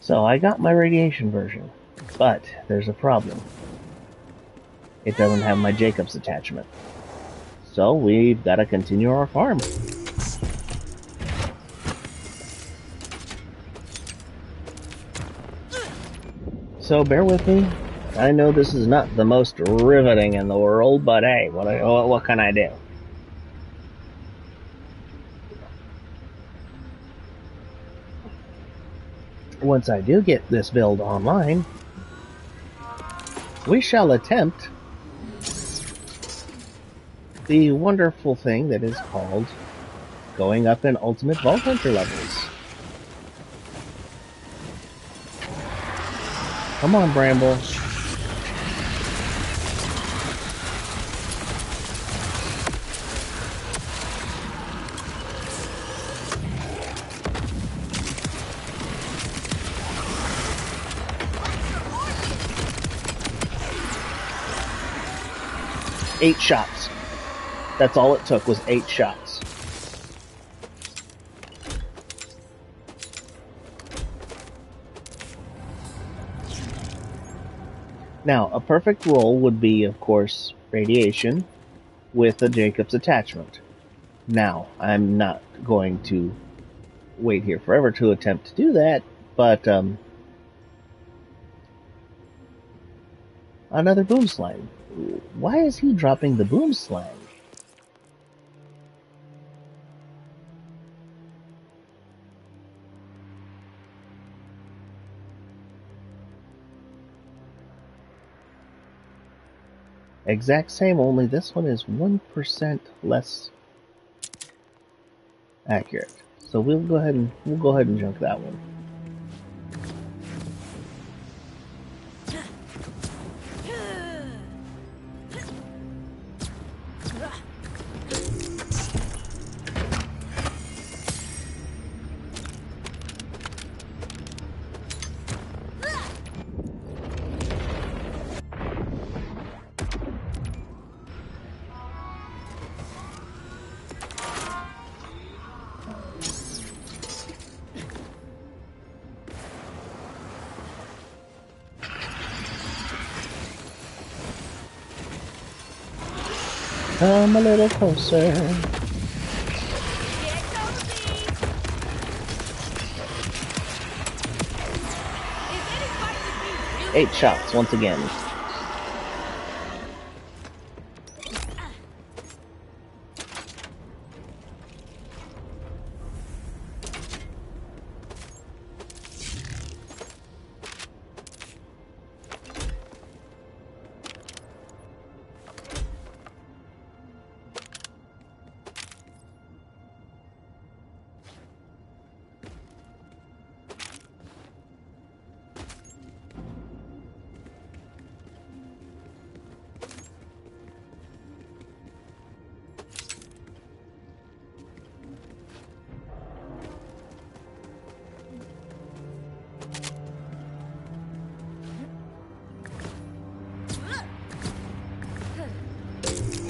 So I got my radiation version, but there's a problem. It doesn't have my Jacobs attachment. So we've got to continue our farm. So bear with me. I know this is not the most riveting in the world, but hey, what can I do? Once I do get this build online, we shall attempt the wonderful thing that is called going up in Ultimate Vault Hunter levels. Come on, Bramble. Eight shots. That's all it took, was 8 shots. Now, a perfect roll would be, of course, radiation with a Jacobs attachment. Now, I'm not going to wait here forever to attempt to do that, but another boom slang. Why is he dropping the boom slang? Exact same, only this one is 1% less accurate. So we'll go ahead and junk that one. Come a little closer. Get cozy. Is any fight to be really 8 shots once again.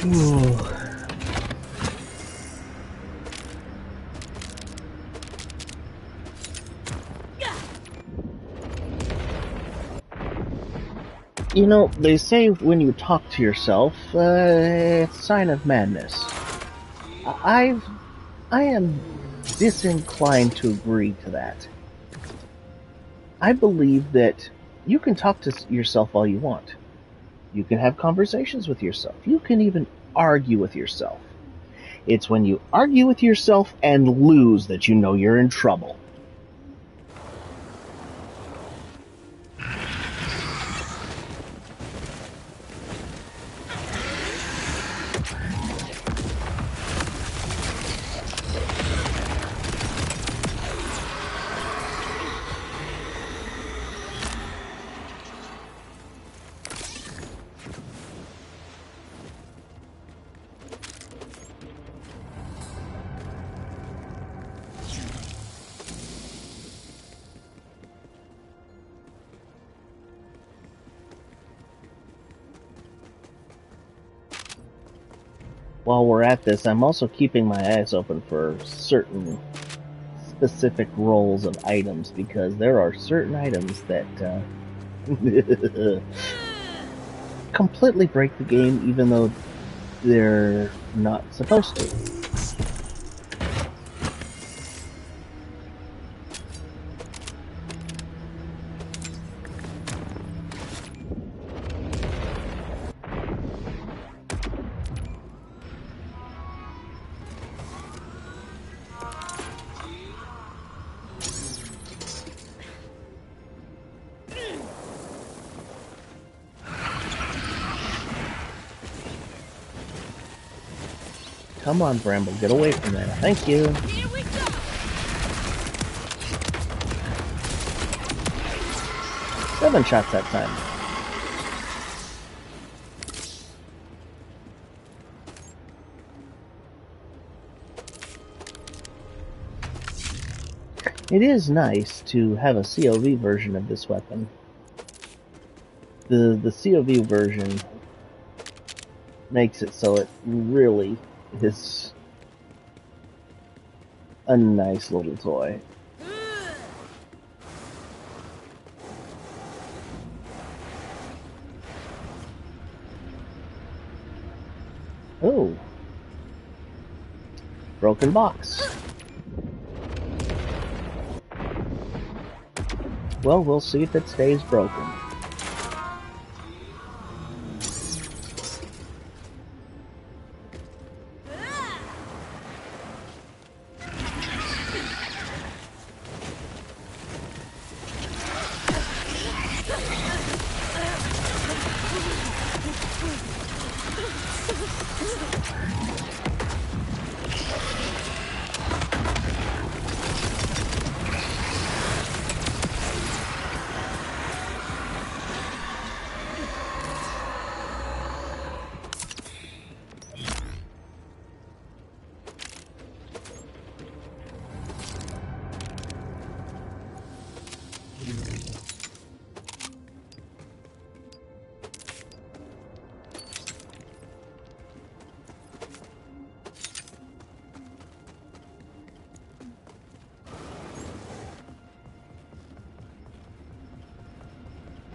Ooh. You know, they say when you talk to yourself, it's a sign of madness. I am disinclined to agree to that. I believe that you can talk to yourself all you want. You can have conversations with yourself. You can even argue with yourself. It's when you argue with yourself and lose that you know you're in trouble. While we're at this, I'm also keeping my eyes open for certain specific roles of items, because there are certain items that completely break the game, even though they're not supposed to. Come on, Bramble, get away from there. Thank you. Here we go. 7 shots that time. It is nice to have a COV version of this weapon. The COV version makes it so it really is a nice little toy. Oh. Broken box. Well, we'll see if it stays broken.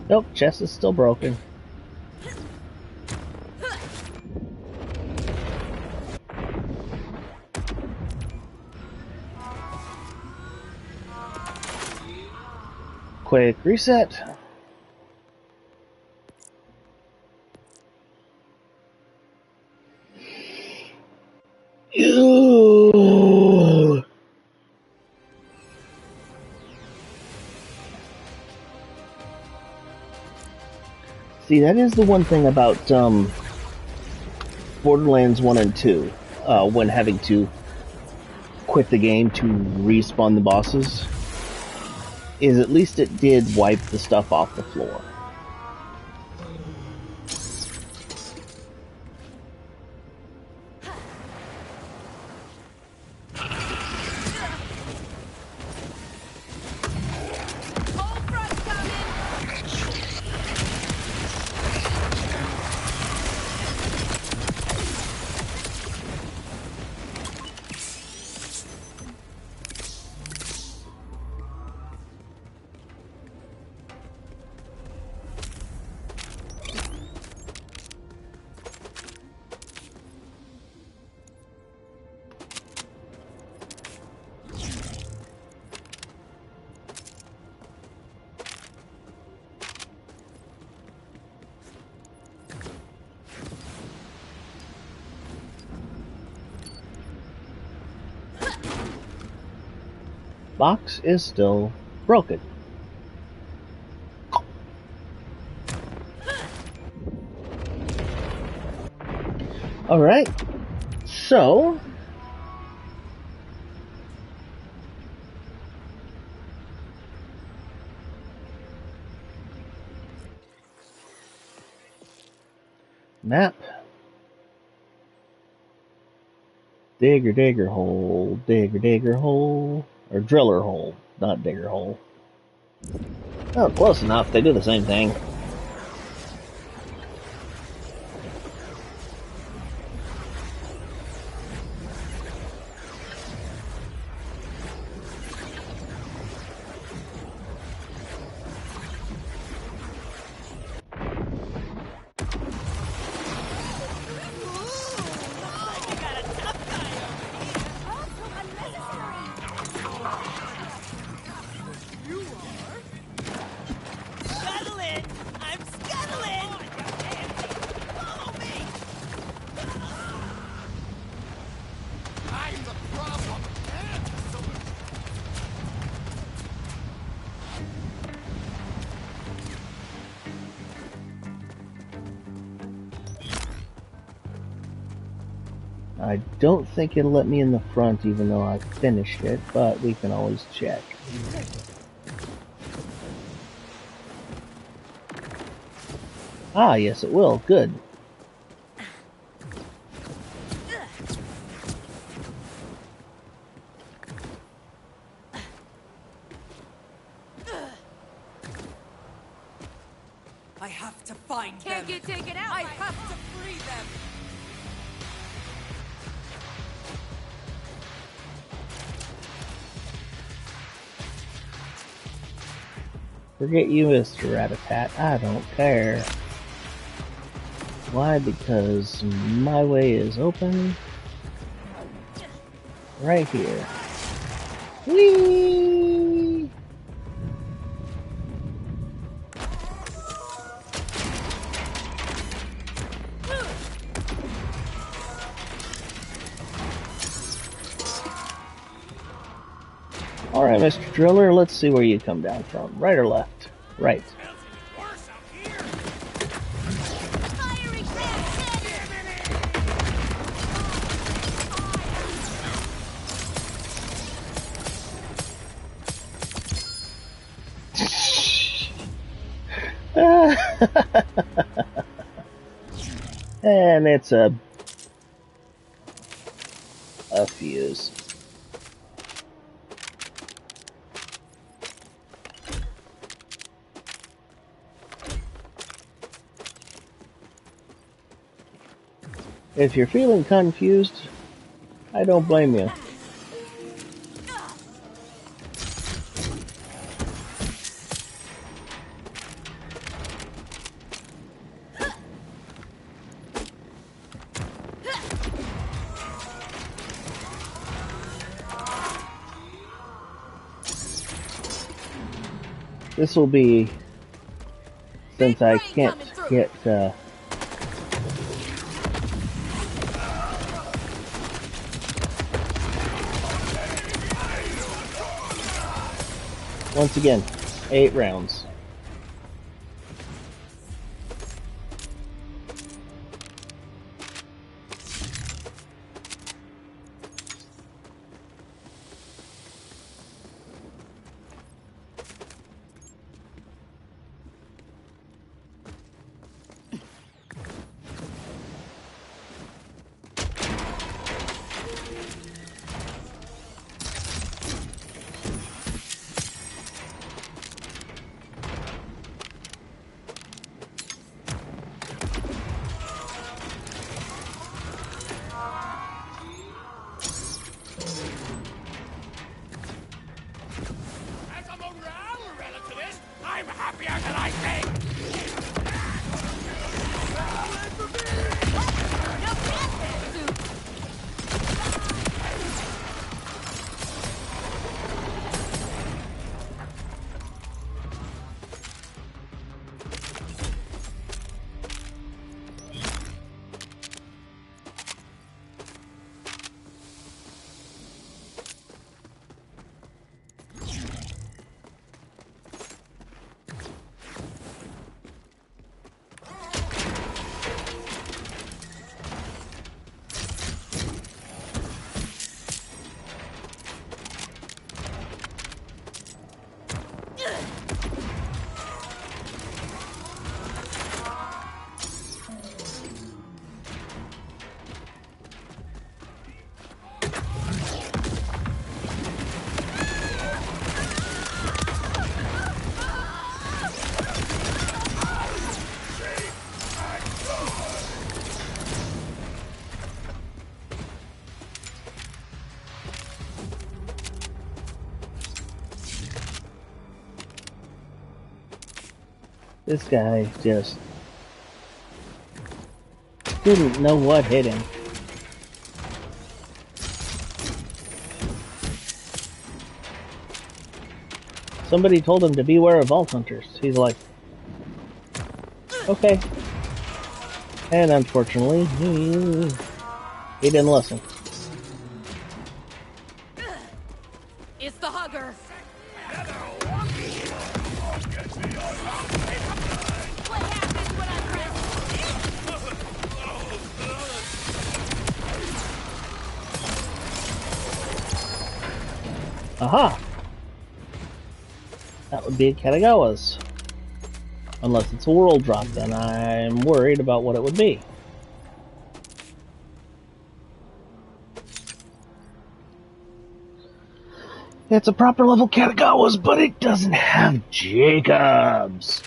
Nope, chest is still broken. Quick reset. Ew. See, that is the one thing about Borderlands 1 and 2, when having to quit the game to respawn the bosses, is at least it did wipe the stuff off the floor. Box is still broken. Alright, so map. Digger hole, digger hole. Or driller hole, not digger hole. Oh, close enough. They do the same thing. I don't think it'll let me in the front even though I finished it, but we can always check. Ah, yes it will. Good. I have to find them. Can't get taken out. I have to free them. Forget you, Mr. Rat-a-tat. I don't care. Why? Because my way is open. right here. Whee! Alright, Mr. Driller, let's see where you come down from. Right or left? Right. Fiery And it's a fuse. If you're feeling confused, I don't blame you. This will be, since I can't get, once again, 8 rounds. This guy just didn't know what hit him. Somebody told him to beware of vault hunters. He's like, okay. And unfortunately, he didn't listen. It's the hugger. What happens when I press? Aha! That would be Katagawa's. Unless it's a world drop, then I'm worried about what it would be. It's a proper level Katagawa's, but it doesn't have Jacobs.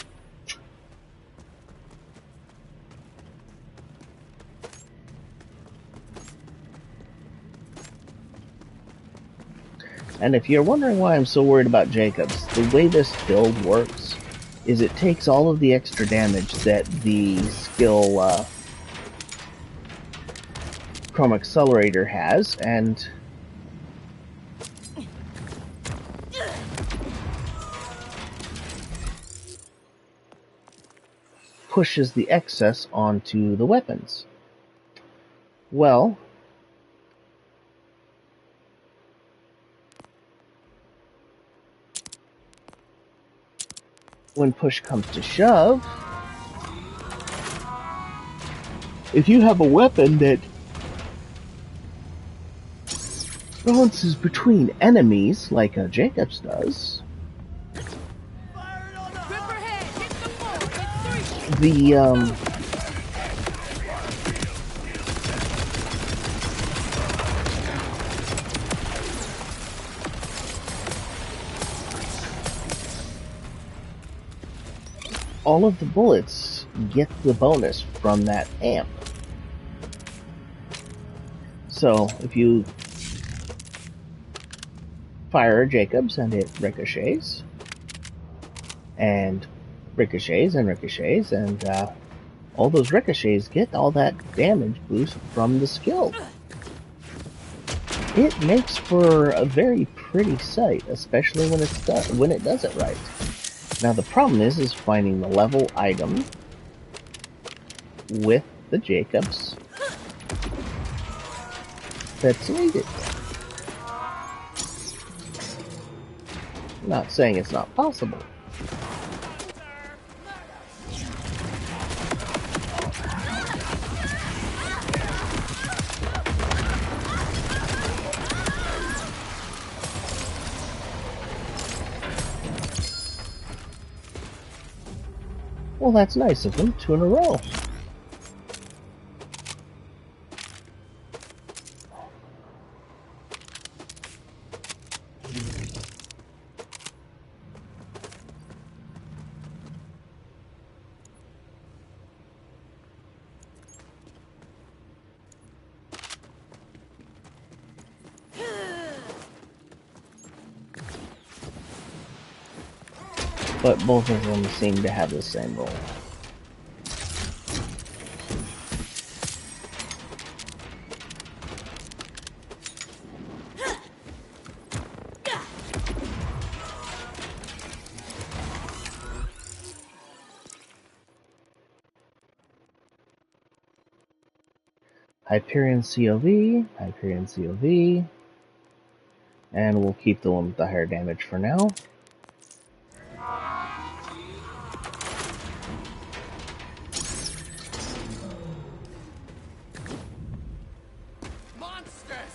And if you're wondering why I'm so worried about Jacobs, the way this build works is it takes all of the extra damage that the skill Chrome Accelerator has and pushes the excess onto the weapons. Well, when push comes to shove, if you have a weapon that bounces between enemies, like Jacobs does, all of the bullets get the bonus from that amp. So if you fire a Jacobs and it ricochets, and ricochets and ricochets, and all those ricochets get all that damage boost from the skill. It makes for a very pretty sight, especially when it does it right. Now the problem is finding the level item with the Jacobs that's needed. I'm not saying it's not possible. Well, that's nice of them, 2 in a row. But both of them seem to have the same role. Hyperion COV, Hyperion COV, and we'll keep the one with the higher damage for now.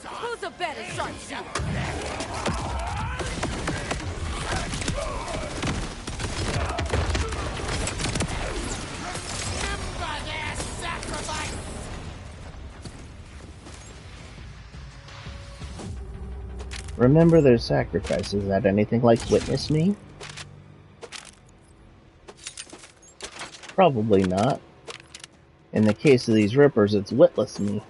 Who's a better sharpshooter? Remember their sacrifice! Remember their sacrifice. Is that anything like Witness Me? Probably not. In the case of these Rippers, it's Witless Me.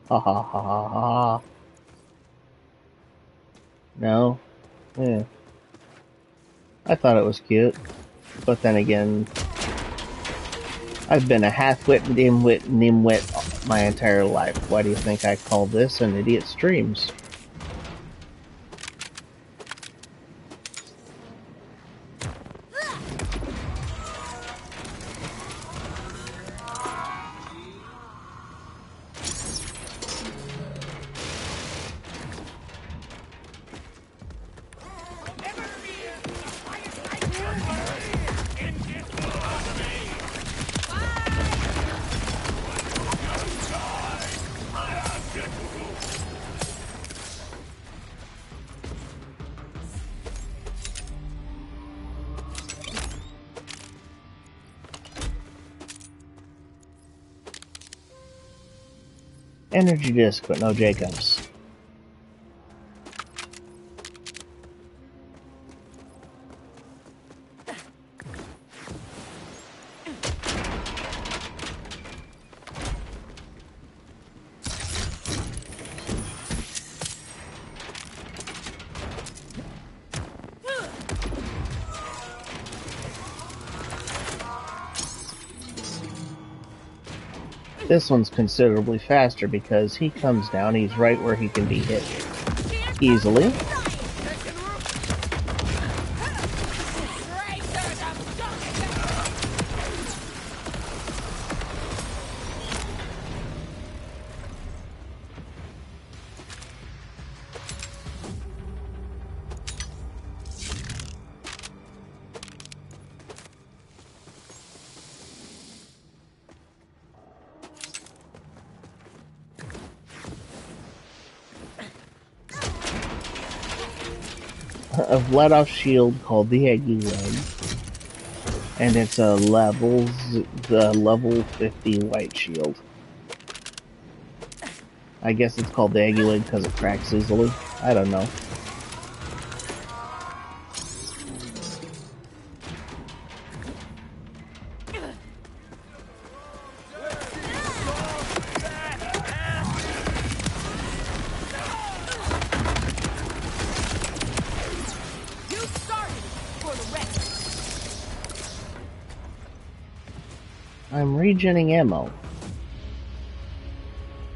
Ha ha ha ha ha. No? Yeah. I thought it was cute. But then again, I've been a half-wit, nimwit my entire life. Why do you think I call this an Idiot Streams? Energy disc, but no Jacobs. This one's considerably faster because he comes down, he's right where he can be hit easily. a let-off shield called the Eggy Leg, and it's a level 50 white shield. I guess it's called the Eggy Leg because it cracks easily. I don't know. I'm regenning ammo.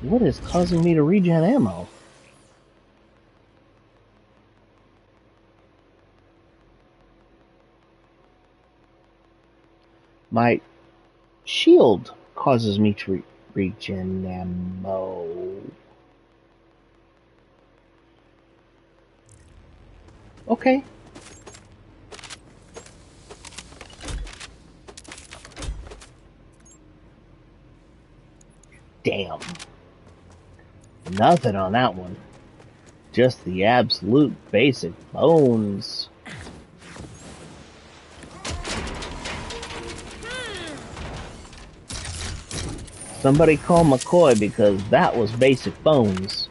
What is causing me to regen ammo? My shield causes me to regen ammo. Okay. Damn. Nothing on that one. Just the absolute basic bones. Somebody call McCoy because that was basic bones.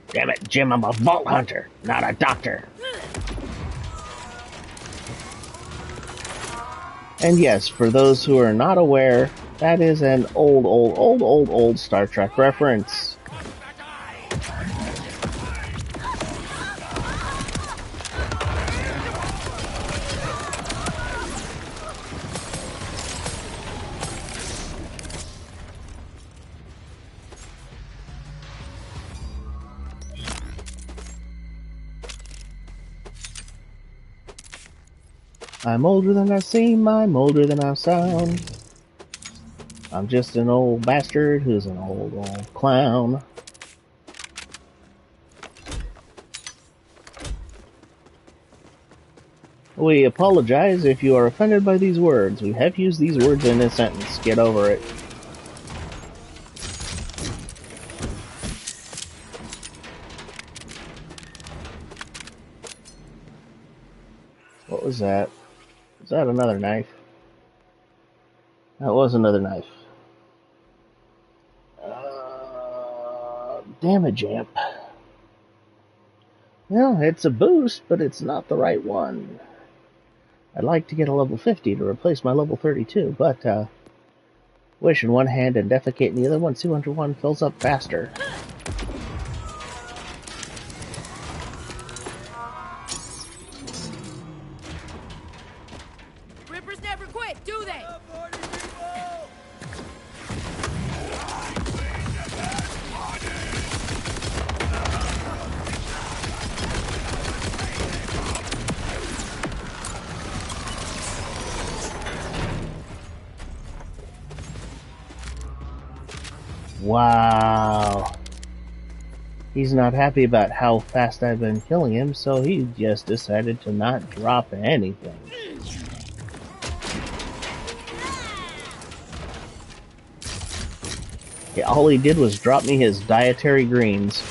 Damn it, Jim, I'm a vault hunter, not a doctor. And yes, for those who are not aware, that is an old Star Trek reference. I'm older than I seem, I'm older than I sound. I'm just an old bastard who's an old clown. We apologize if you are offended by these words. We have used these words in a sentence. Get over it. What was that? Was that another knife? That was another knife. Damage amp. Well, it's a boost, but it's not the right one. I'd like to get a level 50 to replace my level 32, but wish in one hand and defecate in the other one. 201 fills up faster. Rippers never quit, do they? Wow. He's not happy about how fast I've been killing him, so he just decided to not drop anything. Yeah, all he did was drop me his dietary greens.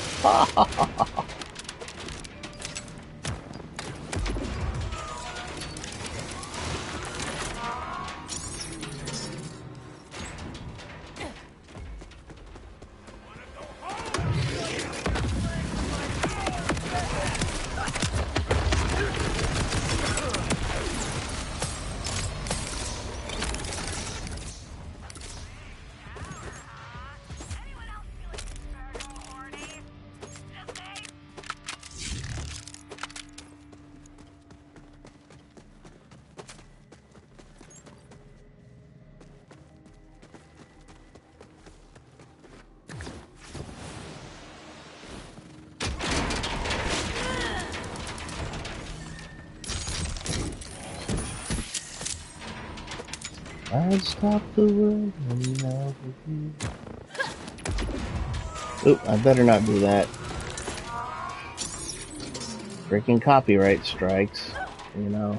I'd stop the world and love with you. Oop, I better not do that. Freaking copyright strikes, you know.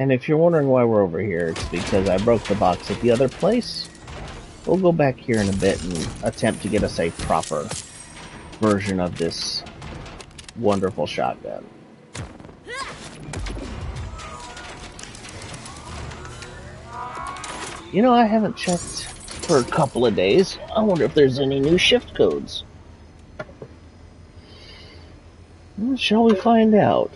And if you're wondering why we're over here, it's because I broke the box at the other place. We'll go back here in a bit and attempt to get us a proper version of this wonderful shotgun. You know, I haven't checked for a couple of days. I wonder if there's any new shift codes. Shall we find out?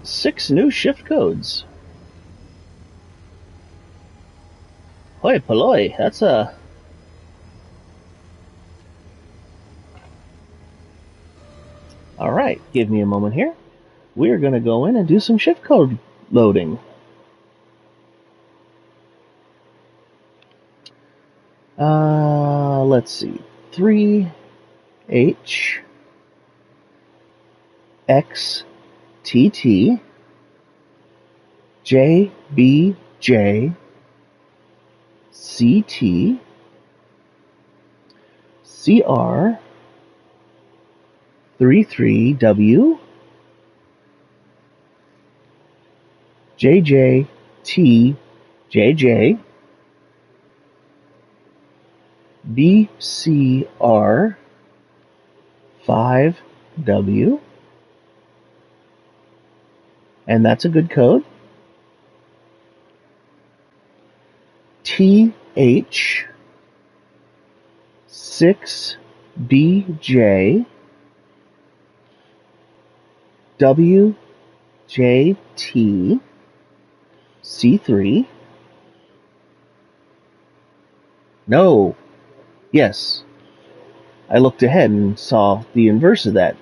Six new shift codes. Hoi polloi, that's a... Alright, give me a moment here. We're going to go in and do some shift code loading. Let's see. 3H X TT JBJ CT CR 33W JJT JJ BCR 5W, and that's a good code. TH 6BJ WJT C3. No. Yes. I looked ahead and saw the inverse of that.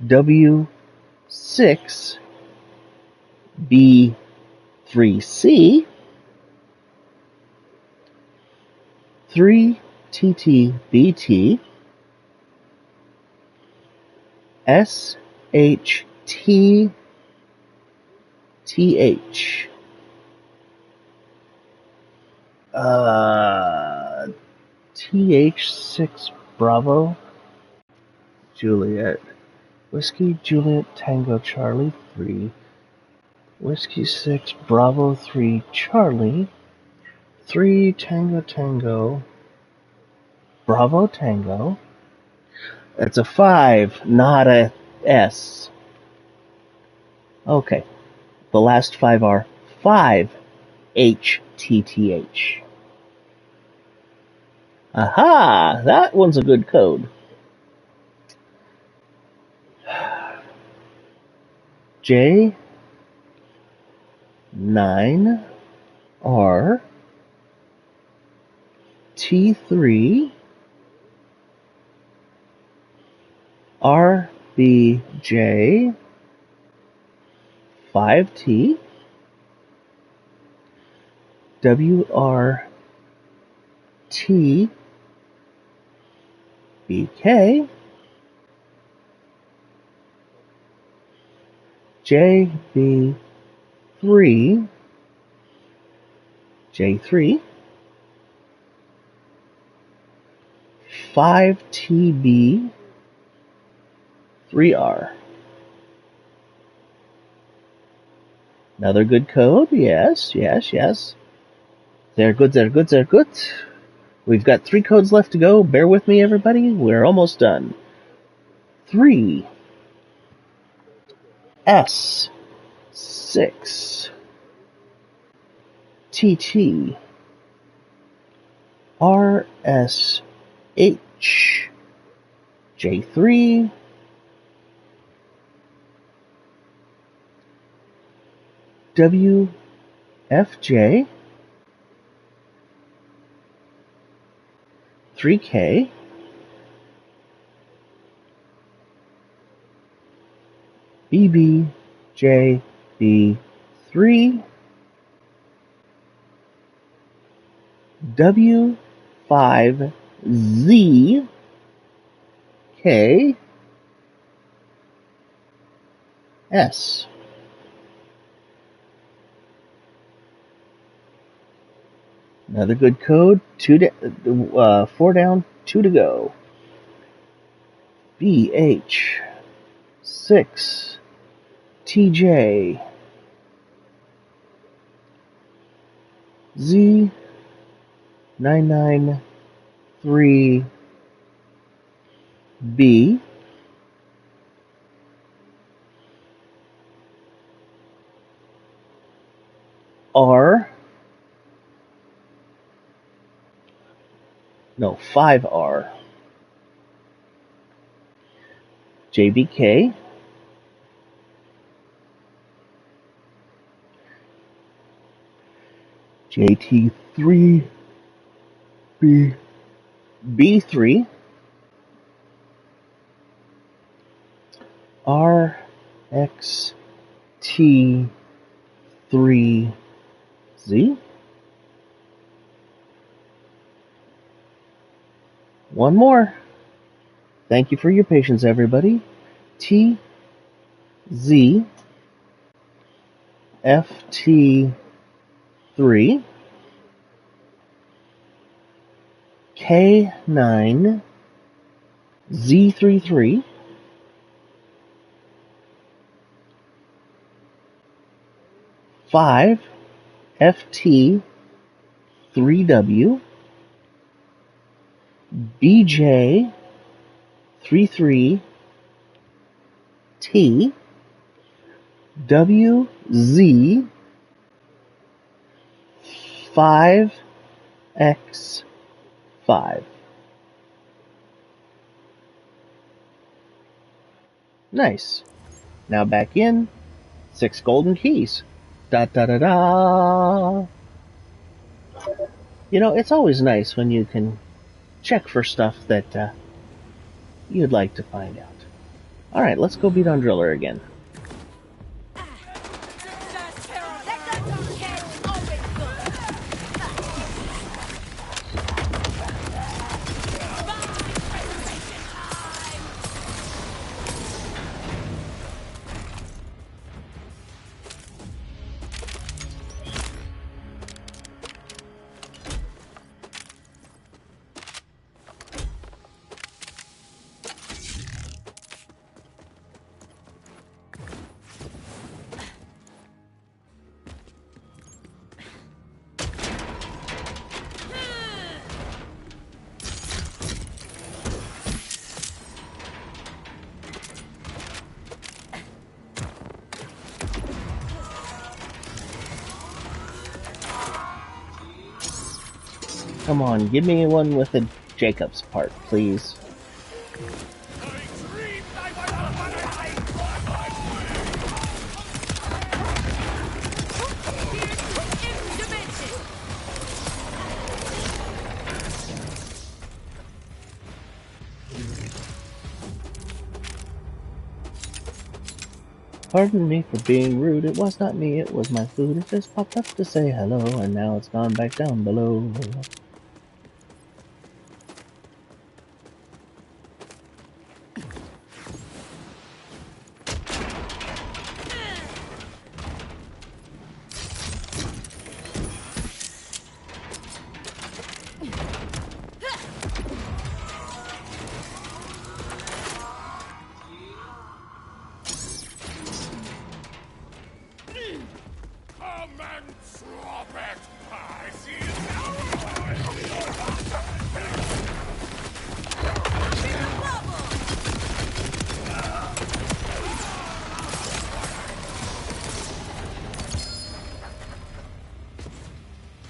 W6B3C 3TTBT SHTTH TH6 Bravo Juliet Whiskey Juliet Tango Charlie 3 Whiskey 6 Bravo 3 Charlie 3 Tango Tango Bravo Tango. That's a 5, not a S. Okay. The last 5 are 5HTTH. Aha! That one's a good code. J9R T3 RBJ 5T WRT BK JB3 J3 5TB 3R. Another good code. Yes, yes, yes. They're good, they're good, they're good. We've got 3 codes left to go. Bear with me, everybody. We're almost done. 3 S 6 TT RSH J3 WFJ 3K BBJB3 W5Z K S. Another good code. 4 down, 2 to go. BH 6 TJ Z 993 B R 5R JBK JT3 B3 RXT3Z. One more. Thank you for your patience, everybody. TZ FT3 K9 Z33 5 FT3W BJ33T WZ 5X5. Nice. Now back in. 6 golden keys. Da da da da. You know, it's always nice when you can check for stuff that you'd like to find out. Alright, let's go beat on Driller again. Come on, give me one with a Jacob's part, please. Pardon me for being rude, it was not me, it was my food. It just popped up to say hello, and now it's gone back down below.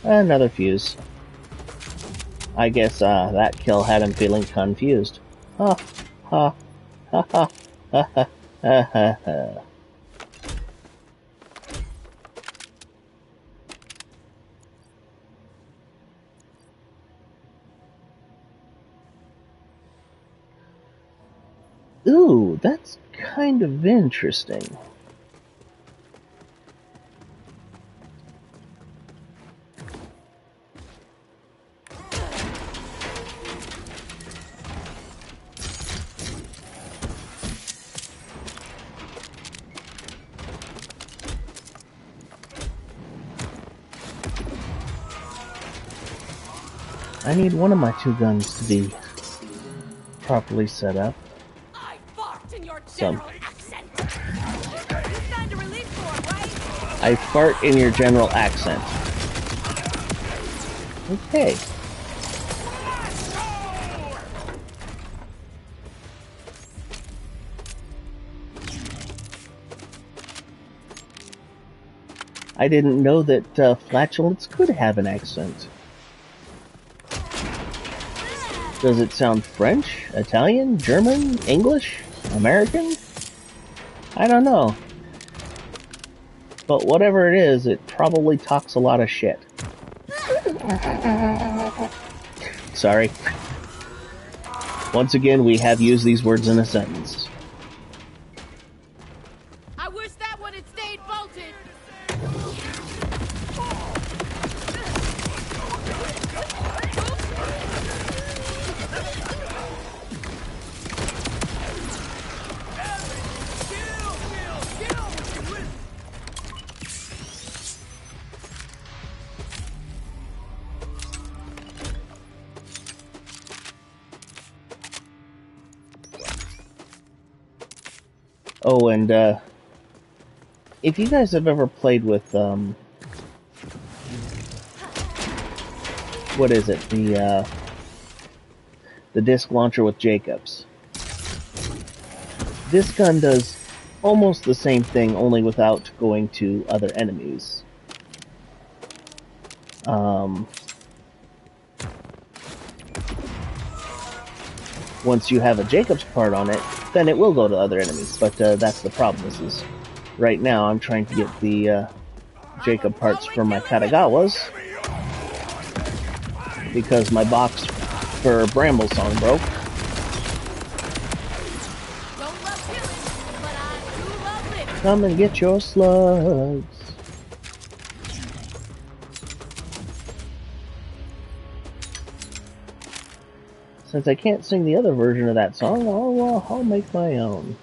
Another fuse. I guess that kill had him feeling confused. Ha ha ha ha ha ha ha ha. Ooh, that's kind of interesting. I need one of my two guns to be properly set up. I fart in your Some. general accent. You signed a release form, right? I fart in your general accent. Okay. I didn't know that flatulence could have an accent. Does it sound French, Italian, German, English, American? I don't know. But whatever it is, it probably talks a lot of shit. Sorry. Once again, we have used these words in a sentence. I wish that one had stayed bolted. Oh, and if you guys have ever played with what is it? The disc launcher with Jacobs. This gun does almost the same thing, only without going to other enemies. Once you have a Jacobs part on it, then it will go to other enemies, but that's the problem. This is, right now, I'm trying to get the Jacob parts for my Katagawas, because my box for Bramble Song broke. Don't love killing, but I do love living. Come and get your slugs. Since I can't sing the other version of that song, I'll make my own.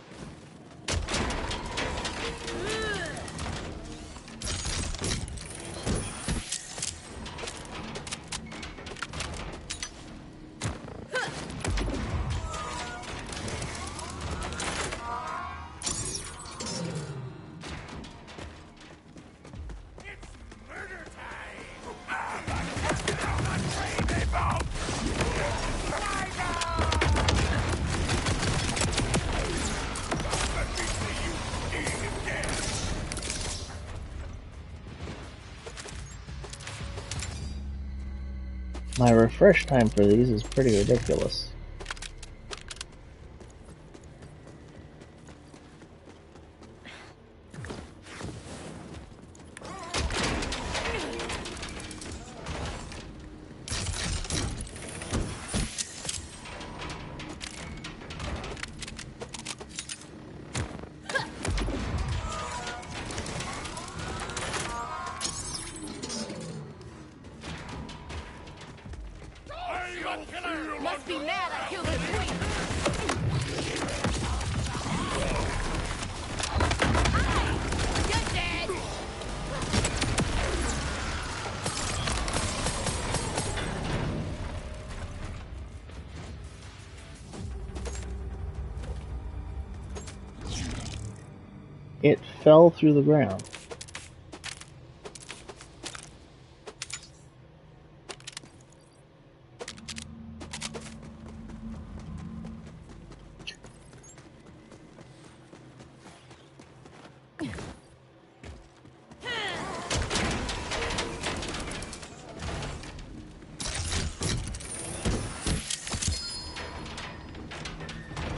My refresh time for these is pretty ridiculous. Must be mad I killed the queen. You're dead. It fell through the ground.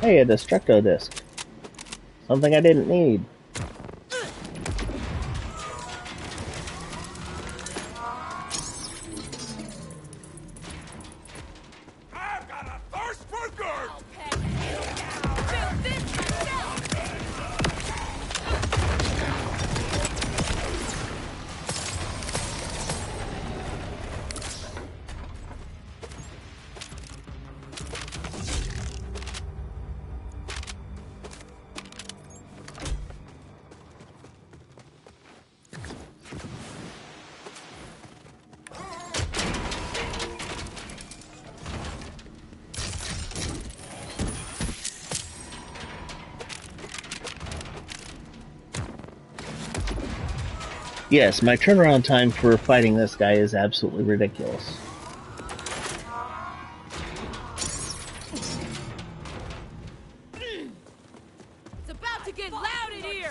Hey, a Destructo disc. Something I didn't need. I've got a thirst for dirt! I'll peg you down. Build this myself. Yes, my turnaround time for fighting this guy is absolutely ridiculous. It's about to get loud in here.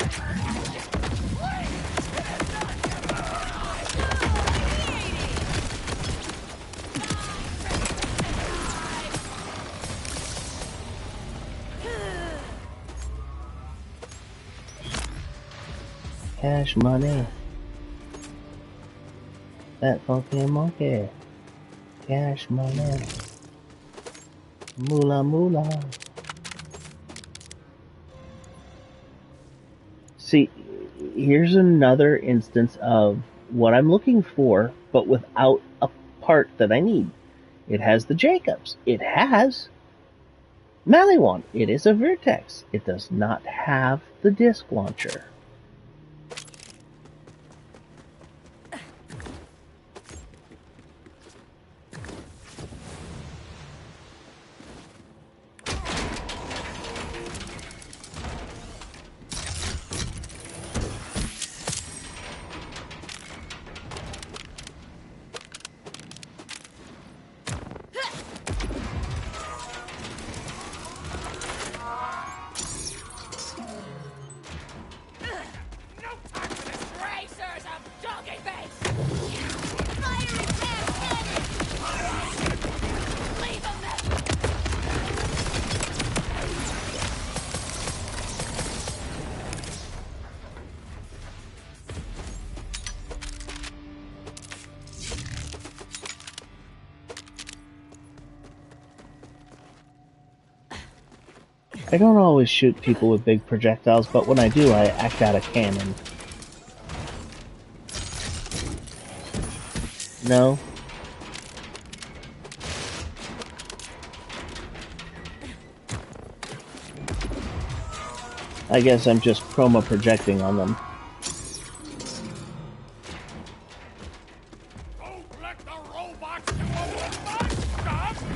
Cash money. That funky monkey. Cash money. Moolah moolah. See, here's another instance of what I'm looking for, but without a part that I need. It has the Jacobs. It has Maliwan. It is a Vertex. It does not have the disc launcher. I don't always shoot people with big projectiles, but when I do, I act out a cannon. No? I guess I'm just chroma projecting on them. Don't let the robots do all my stuff!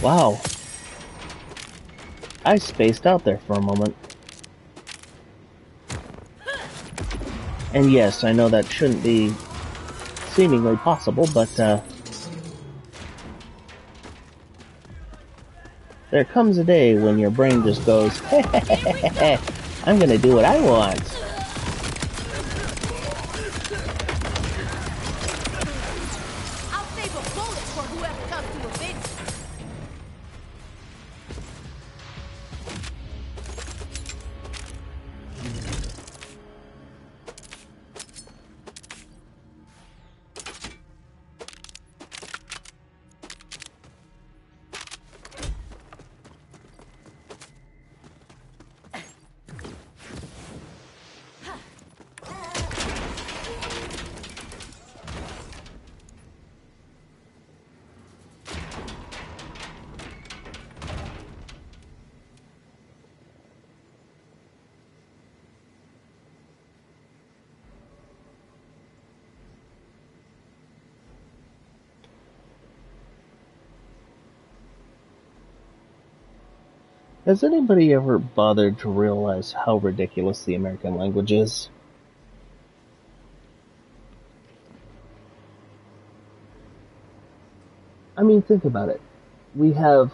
Wow. I spaced out there for a moment. And yes, I know that shouldn't be seemingly possible, but there comes a day when your brain just goes, I'm gonna do what I want. I'll save a bullet for whoever comes to avenge me. Has anybody ever bothered to realize how ridiculous the American language is? I mean, think about it. We have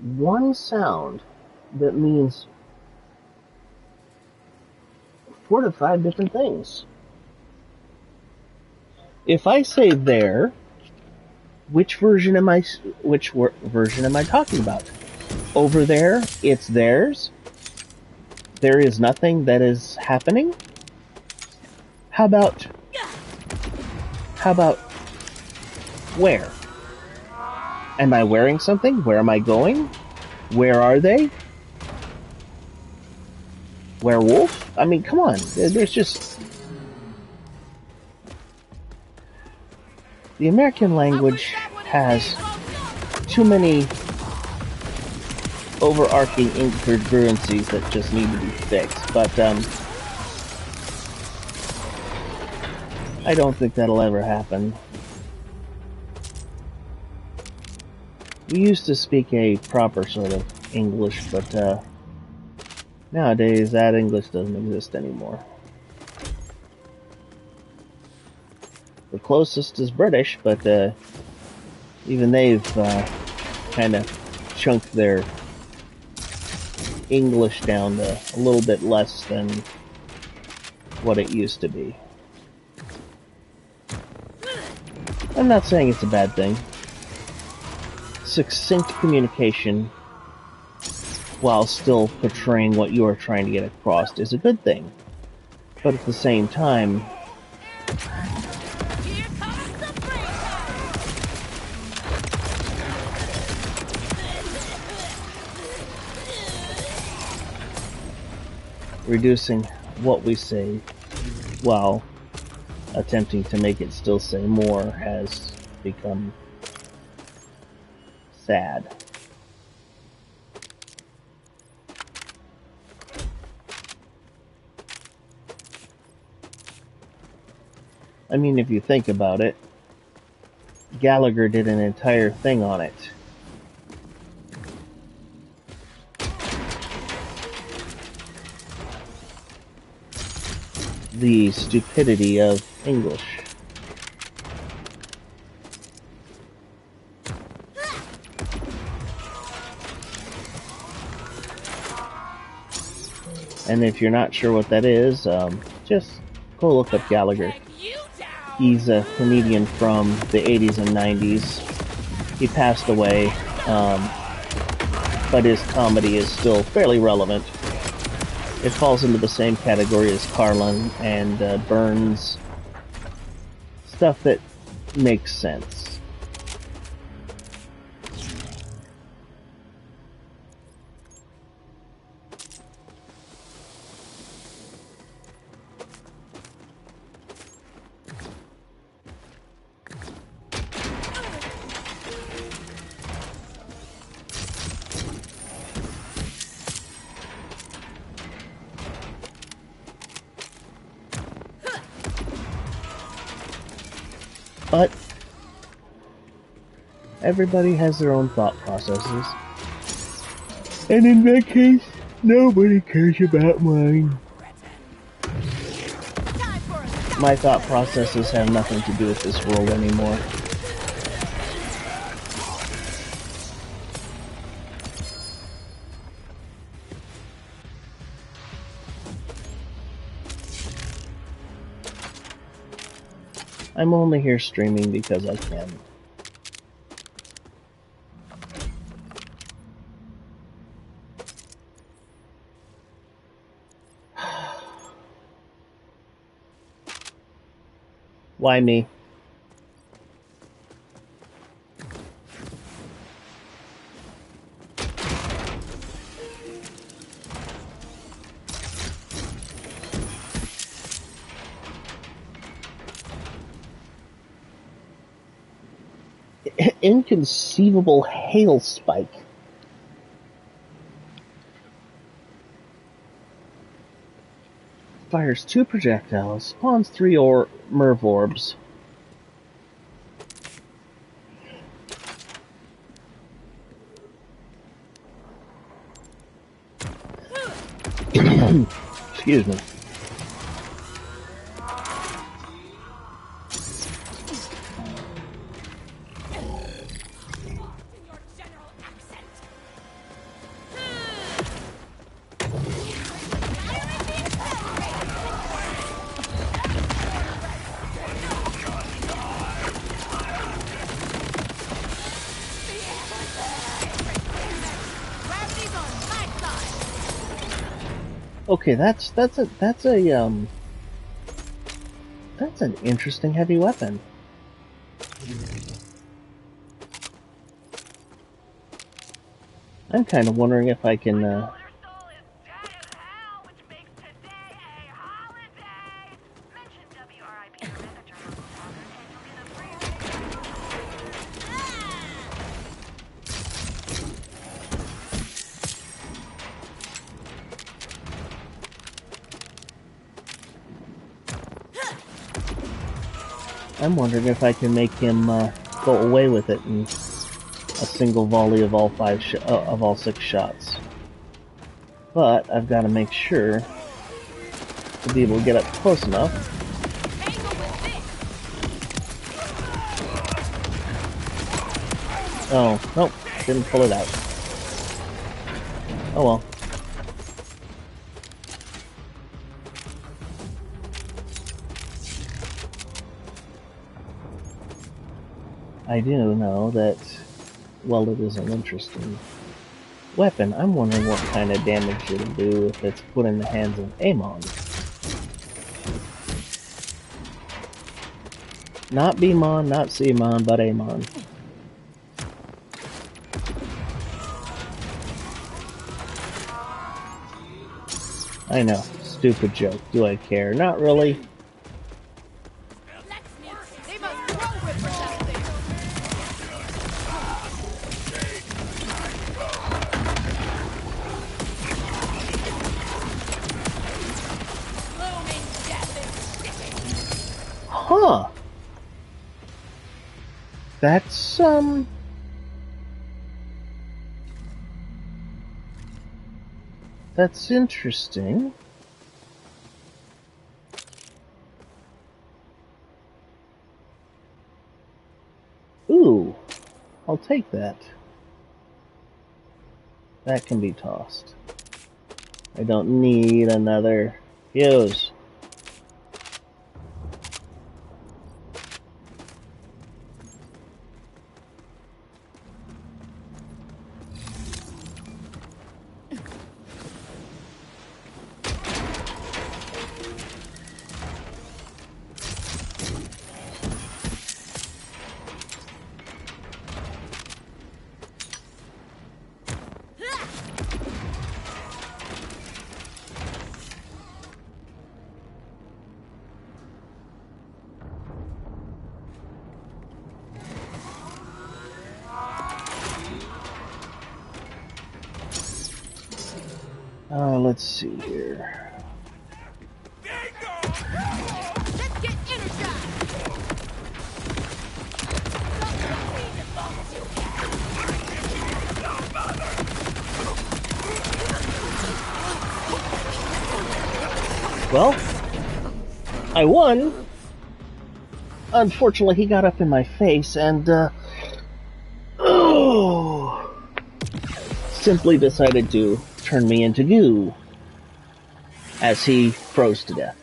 one sound that means 4 to 5 different things. If I say there, which version am I talking about? Over there, it's theirs. There is nothing that is happening. How about How about where? Am I wearing something? Where am I going? Where are they? Werewolf? I mean, come on. There's just... The American language has too many overarching incongruencies that just need to be fixed, but I don't think that'll ever happen. We used to speak a proper sort of English, but nowadays that English doesn't exist anymore. The closest is British, but even they've kind of chunked their English down to a little bit less than what it used to be. I'm not saying it's a bad thing. Succinct communication while still portraying what you are trying to get across is a good thing. But at the same time, reducing what we say while attempting to make it still say more has become sad. I mean, if you think about it, Gallagher did an entire thing on it. The stupidity of English. And if you're not sure what that is, just go look up Gallagher. He's a comedian from the 80s and 90s. He passed away, but his comedy is still fairly relevant. It falls into the same category as Carlin and Burns. Stuff that makes sense. But everybody has their own thought processes. And in that case, nobody cares about mine. My thought processes have nothing to do with this world anymore. I'm only here streaming because I can. Why me? Inconceivable hail spike. Fires 2 projectiles, spawns 3 Merv orbs. Excuse me. Okay, that's an interesting heavy weapon. I'm kind of wondering if I can, I'm wondering if I can make him go away with it in a single volley of all of all 6 shots. But I've got to make sure to be able to get up close enough. Oh, nope, didn't pull it out. Oh well. I do know that, well, it is an interesting weapon. I'm wondering what kind of damage it'll do if it's put in the hands of Amon. Not B-Mon, not C-Mon, but Amon. I know, stupid joke. Do I care? Not really. Huh. That's interesting. Ooh, I'll take that. That can be tossed. I don't need another fuse. Let's see here. Let's get energized. Well, I won. Unfortunately, he got up in my face and, simply decided to turn me into goo as he froze to death.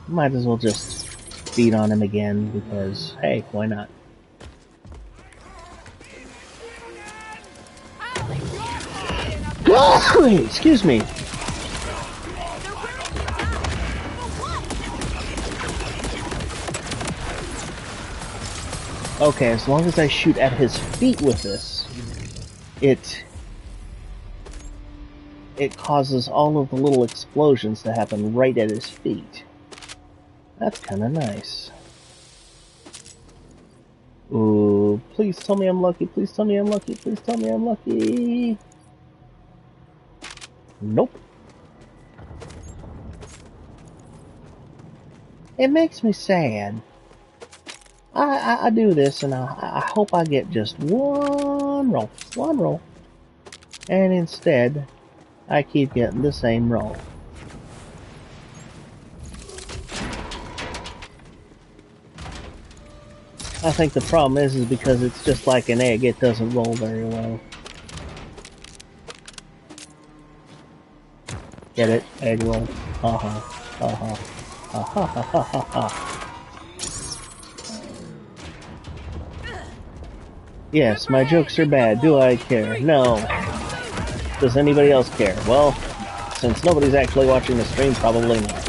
Might as well just beat on him again because, hey, why not? Excuse me. Okay, as long as I shoot at his feet with this, it causes all of the little explosions to happen right at his feet. That's kind of nice. Ooh, please tell me I'm lucky, please tell me I'm lucky, please tell me I'm lucky. Nope. It makes me sad. I do this and I hope I get just one roll. And instead, I keep getting the same roll. I think the problem is because it's just like an egg, it doesn't roll very well. Get it? Egg roll. Uh-huh. Uh-huh. Uh-huh. Ha-ha-ha-ha. Yes, my jokes are bad. Do I care? No. Does anybody else care? Well, since nobody's actually watching the stream, probably not.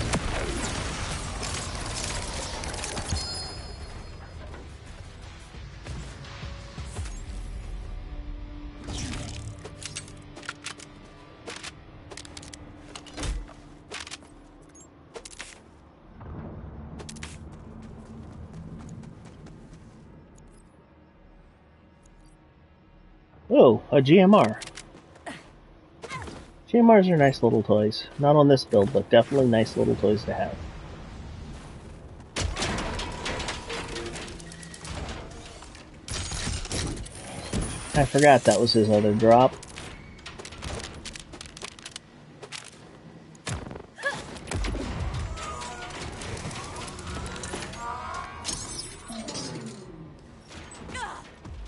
Oh, a GMR. GMRs are nice little toys. Not on this build, but definitely nice little toys to have. I forgot that was his other drop.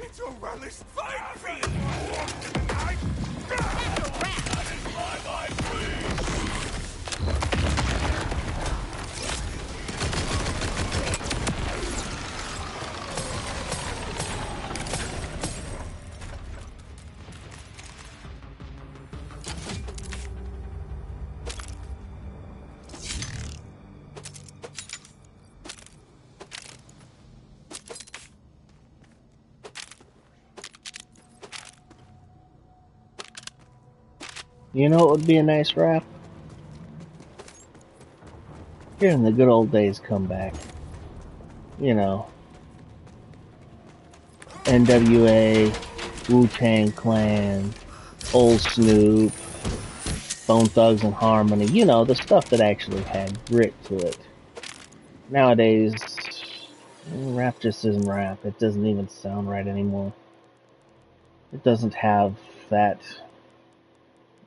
It's a relish fight field! You know what would be a nice wrap? Hearing the good old days come back. You know. NWA, Wu-Tang Clan, Old Snoop, Bone Thugs and Harmony. You know, the stuff that actually had grit to it. Nowadays, rap just isn't rap. It doesn't even sound right anymore. It doesn't have that...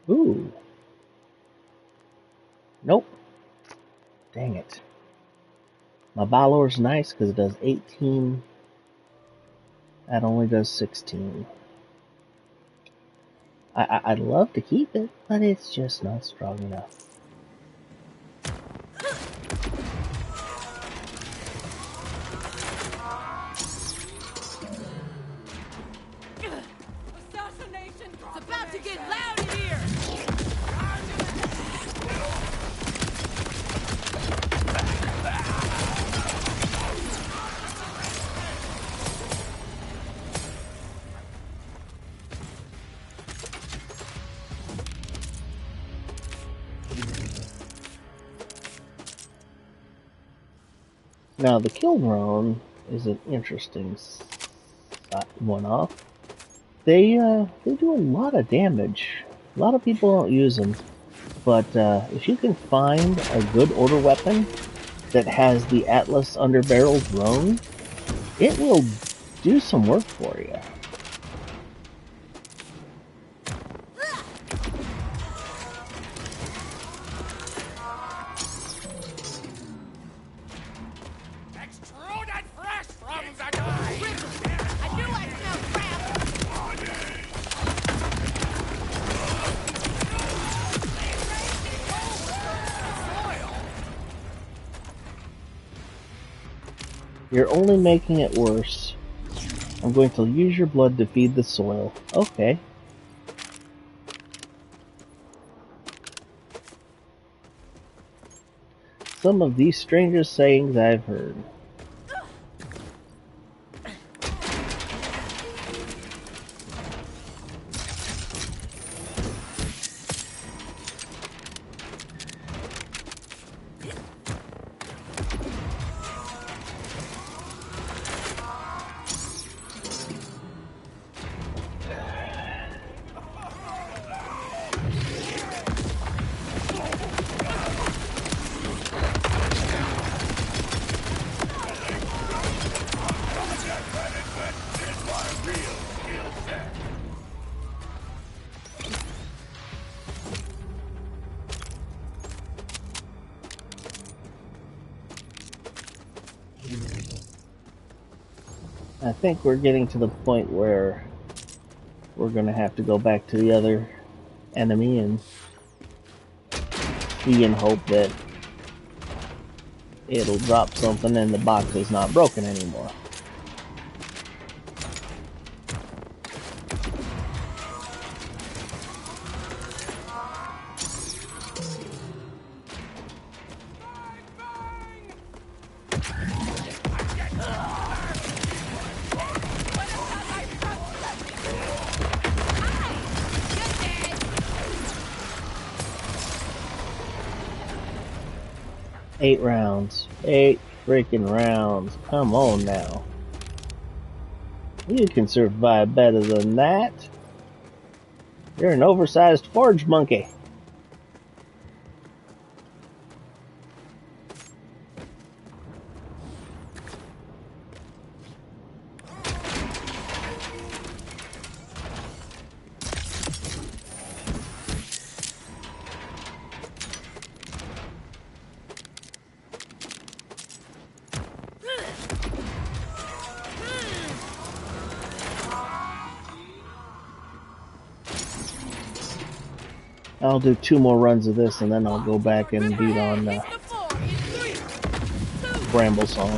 Ooh. Nope. Dang it. My Balor's nice because it does 18. That only does 16. I'd love to keep it, but it's just not strong enough. Assassination! It's about to get loud in here! Now, the kill drone is an interesting one-off. They do a lot of damage. A lot of people don't use them, but if you can find a good order weapon that has the Atlas underbarrel drone, it will do some work for you. Extruded fresh from the guy! I knew I smelled crap! You're only making it worse. I'm going to use your blood to feed the soil. Okay. Some of the strangest sayings I've heard. I think we're getting to the point where we're going to have to go back to the other enemy and see and hope that it'll drop something and the box is not broken anymore. Eight rounds. 8 freaking rounds. Come on now. You can survive better than that. You're an oversized forge monkey. I'll do 2 more runs of this and then I'll go back and beat on Bramble Song.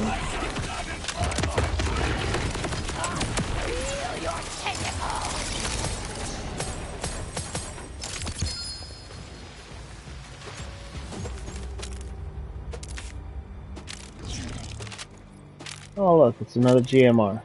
Oh look, it's another GMR.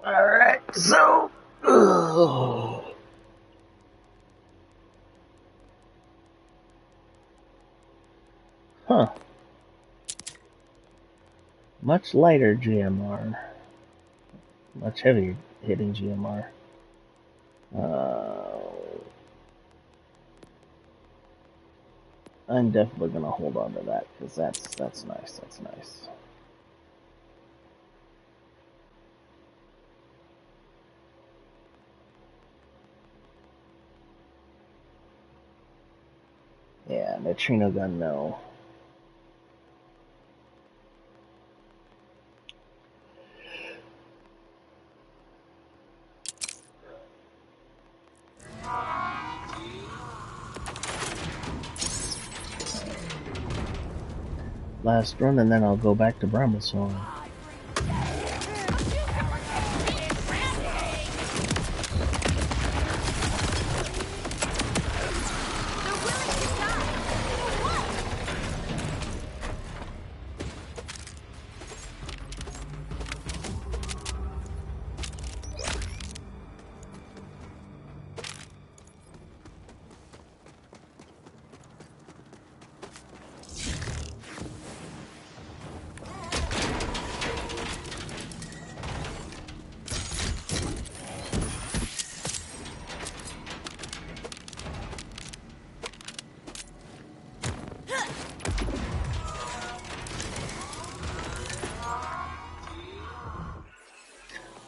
Alright, so... Huh. Much lighter GMR. Much heavier hitting GMR. I'm definitely gonna hold on to that, because that's nice, that's nice. Yeah, neutrino gun, no. Last run, and then I'll go back to Bramble Song.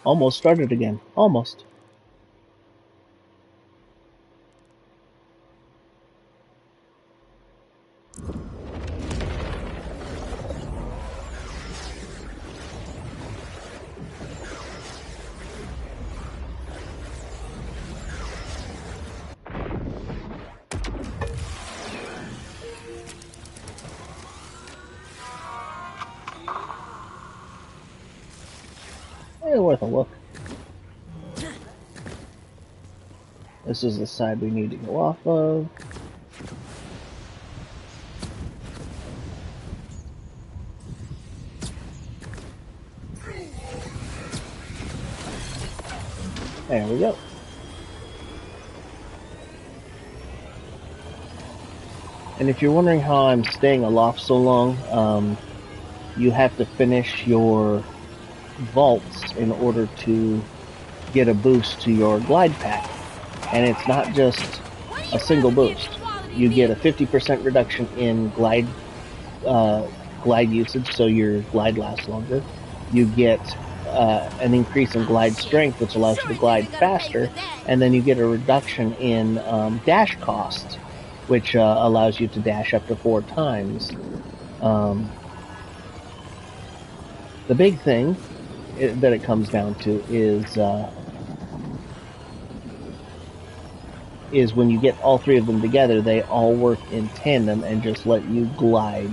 Almost started again. Almost. Worth a look. This is the side we need to go off of. There we go. And if you're wondering how I'm staying aloft so long, you have to finish your vaults in order to get a boost to your glide pack. And it's not just a single boost. You get a 50% reduction in glide usage, so your glide lasts longer. You get an increase in glide strength, which allows you to glide faster, and then you get a reduction in dash cost, which allows you to dash up to 4 times. The big thing that it comes down to is when you get all 3 of them together, they all work in tandem and just let you glide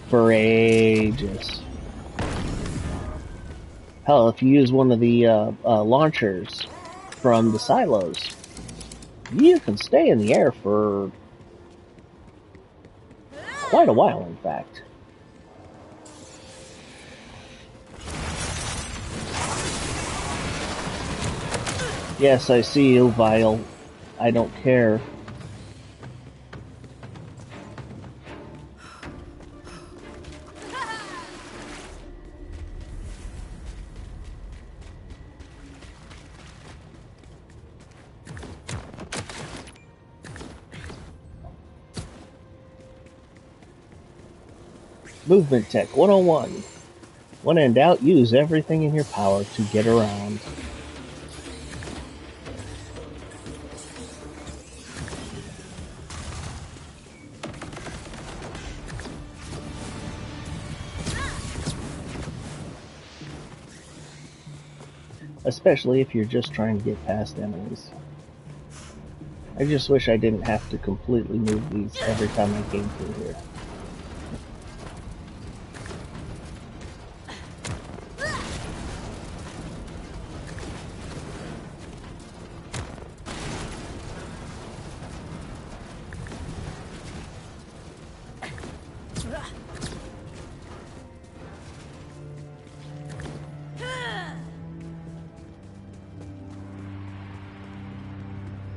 for ages. Hell, if you use one of the launchers from the silos, you can stay in the air for quite a while, in fact. Yes, I see you, Vile. I don't care. Movement Tech 101. When in doubt, use everything in your power to get around. Especially if you're just trying to get past enemies. I just wish I didn't have to completely move these every time I came through here.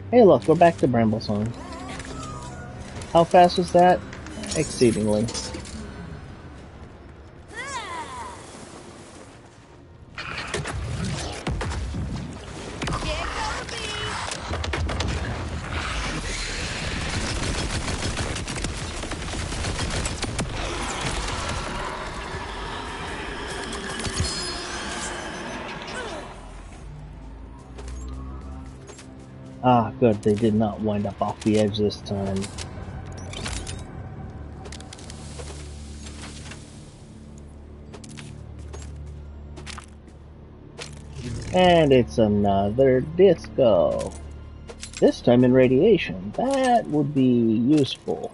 Hey look, we're back to Bramblesong. How fast was that? Exceedingly. Ah, good, they did not wind up off the edge this time. And it's another disco. This time in radiation. That would be useful.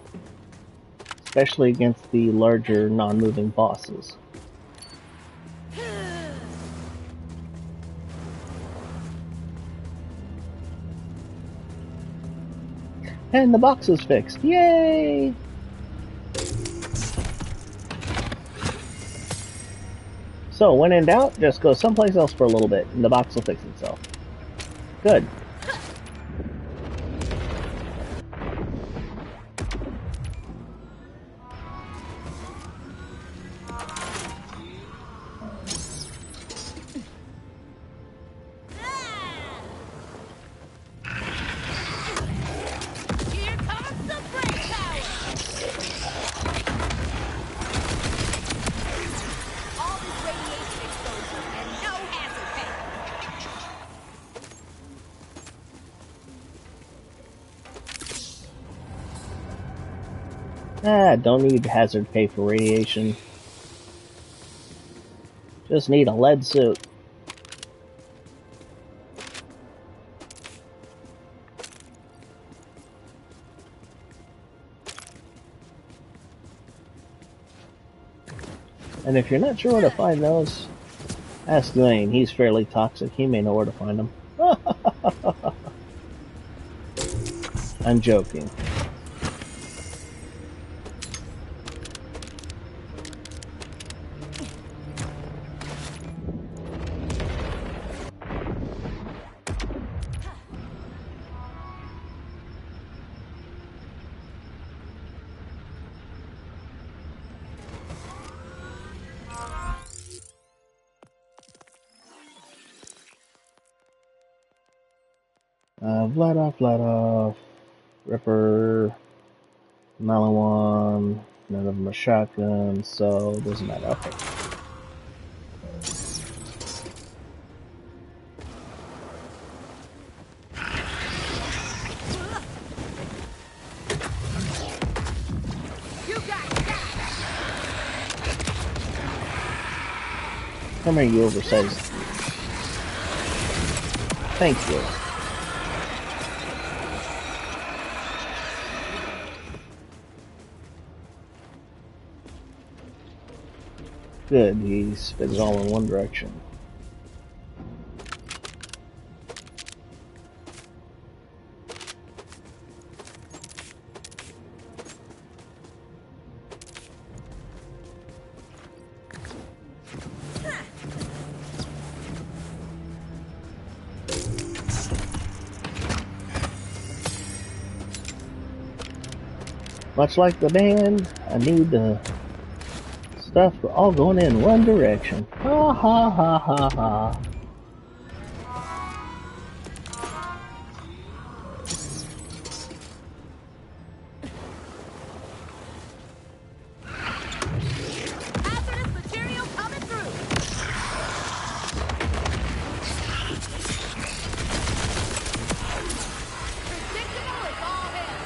Especially against the larger, non-moving bosses. And the box is fixed. Yay! So, when in doubt, just go someplace else for a little bit, and the box will fix itself. Good. Don't need hazard pay for radiation. Just need a lead suit. And if you're not sure where to find those, ask Lane. He's fairly toxic. He may know where to find them. I'm joking. Vladoff, Ripper, Malawan, none of them are shotguns, so it doesn't matter. Okay. Come here, you oversized. Thank you. Good, he spit it all in one direction. Much like the band, I need the stuff all going in one direction. Ha ha ha ha ha. Hazardous material coming through. Predictable as all hell.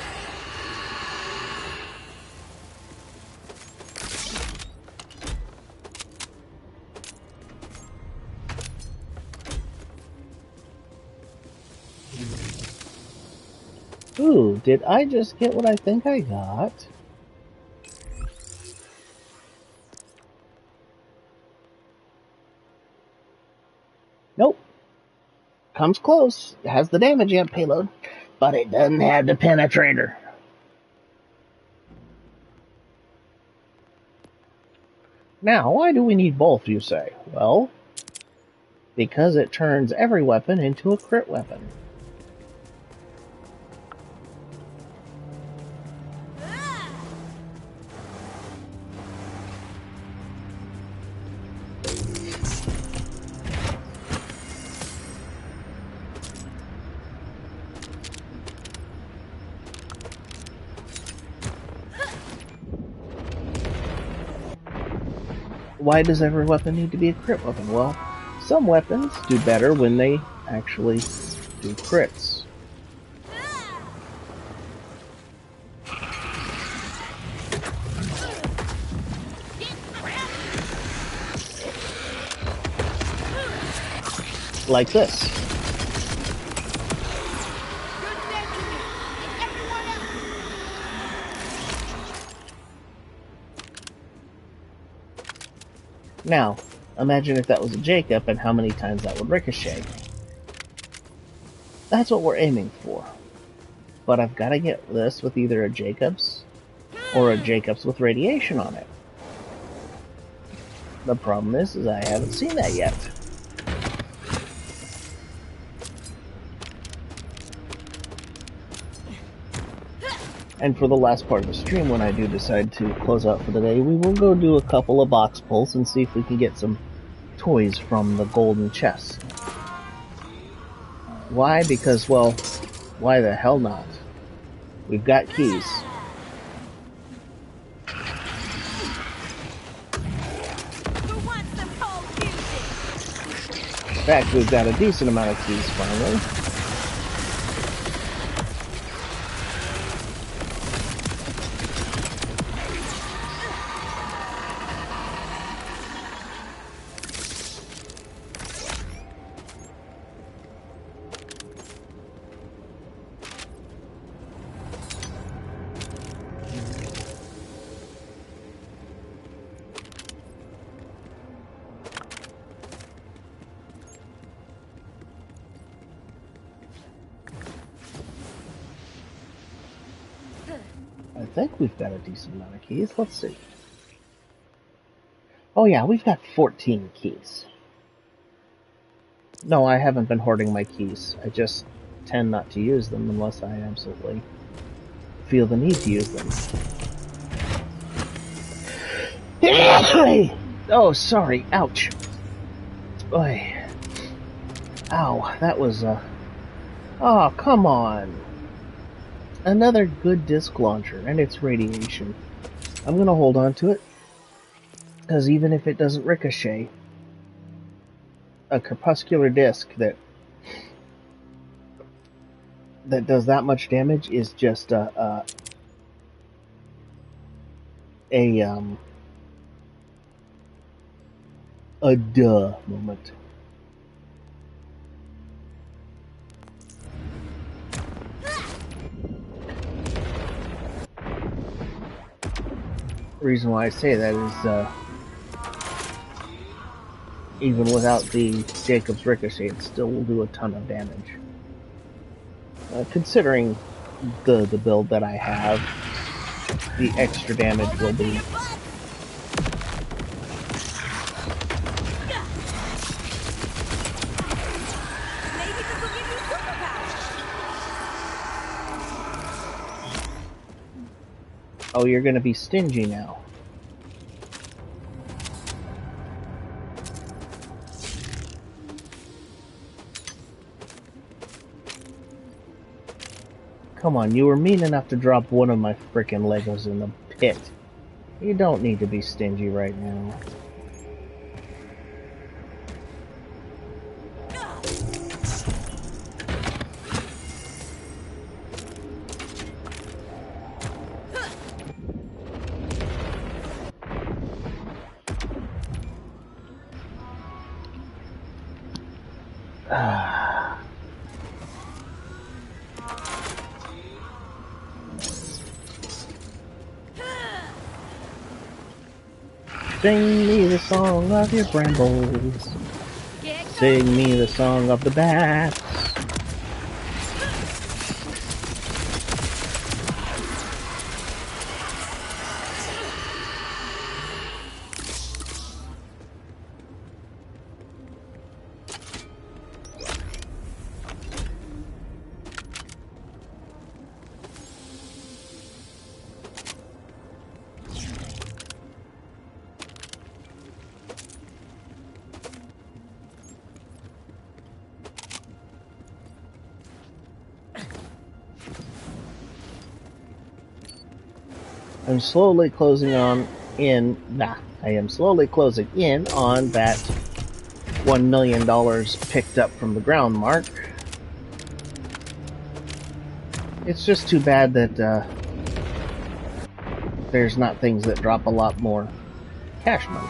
Ooh, did I just get what I think I got? Nope. Comes close. It has the damage amp payload, but it doesn't have the penetrator. Now, why do we need both, you say? Well, because it turns every weapon into a crit weapon. Why does every weapon need to be a crit weapon? Well, some weapons do better when they actually do crits. Like this. Now, imagine if that was a Jacob and how many times that would ricochet. That's what we're aiming for. But I've got to get this with either a Jacobs or a Jacobs with radiation on it. The problem is I haven't seen that yet. And for the last part of the stream, when I do decide to close out for the day, we will go do a couple of box pulls and see if we can get some toys from the golden chest. Why? Because, well, why the hell not? We've got keys. In fact, we've got a decent amount of keys finally. I think we've got a decent amount of keys. Let's see. Oh yeah, we've got 14 keys. No, I haven't been hoarding my keys. I just tend not to use them unless I absolutely feel the need to use them. Oh, sorry. Ouch. Oy. Ow, that was Oh, come on. Another good disc launcher, and it's radiation. I'm gonna hold on to it, because even if it doesn't ricochet, a crepuscular disc that does that much damage is just a duh moment. The reason why I say that is even without the Jacob's Ricochet, it still will do a ton of damage. Considering the build that I have, the extra damage will be Maybe this will give you superpowers. Oh, you're gonna be stingy now. Come on, you were mean enough to drop one of my frickin' Legos in the pit. You don't need to be stingy right now. Sing me the song of your brambles. Sing me the song of the bats. I'm slowly closing I am slowly closing in on that $1 million picked up from the ground mark. It's just too bad that there's not things that drop a lot more cash money.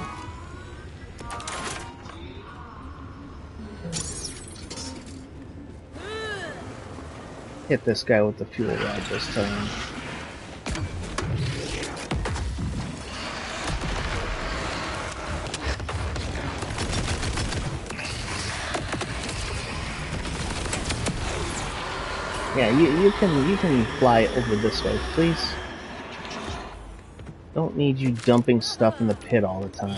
Hit this guy with the fuel rod this time. Yeah, you can fly over this way, please. Don't need you dumping stuff in the pit all the time.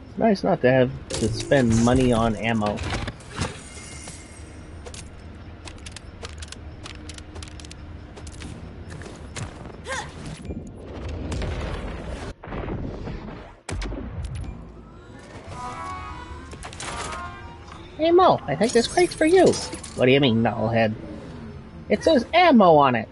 It's nice not to have to spend money on ammo. Hey Mo, I think this crate's for you. What do you mean, knucklehead? It says ammo on it.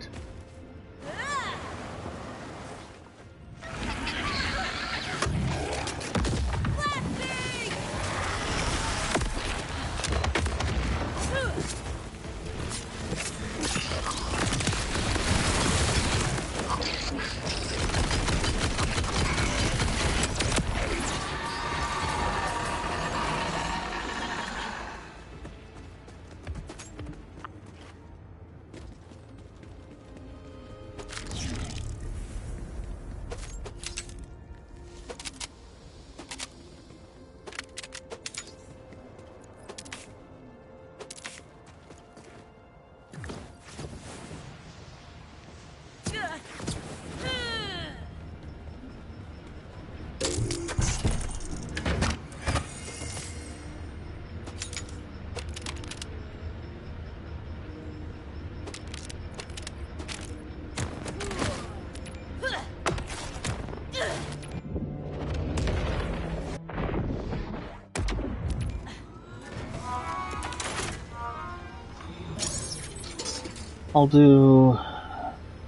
I'll do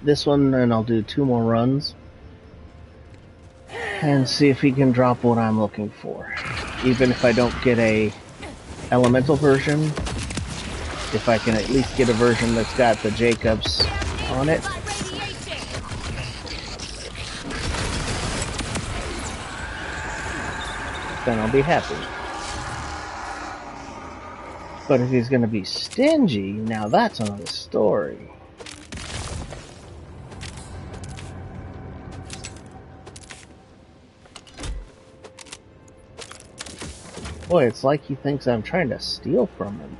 this one and I'll do 2 more runs and see if he can drop what I'm looking for. Even if I don't get a elemental version, if I can at least get a version that's got the Jacobs on it, then I'll be happy. But if he's going to be stingy, now that's another story. Boy, it's like he thinks I'm trying to steal from him.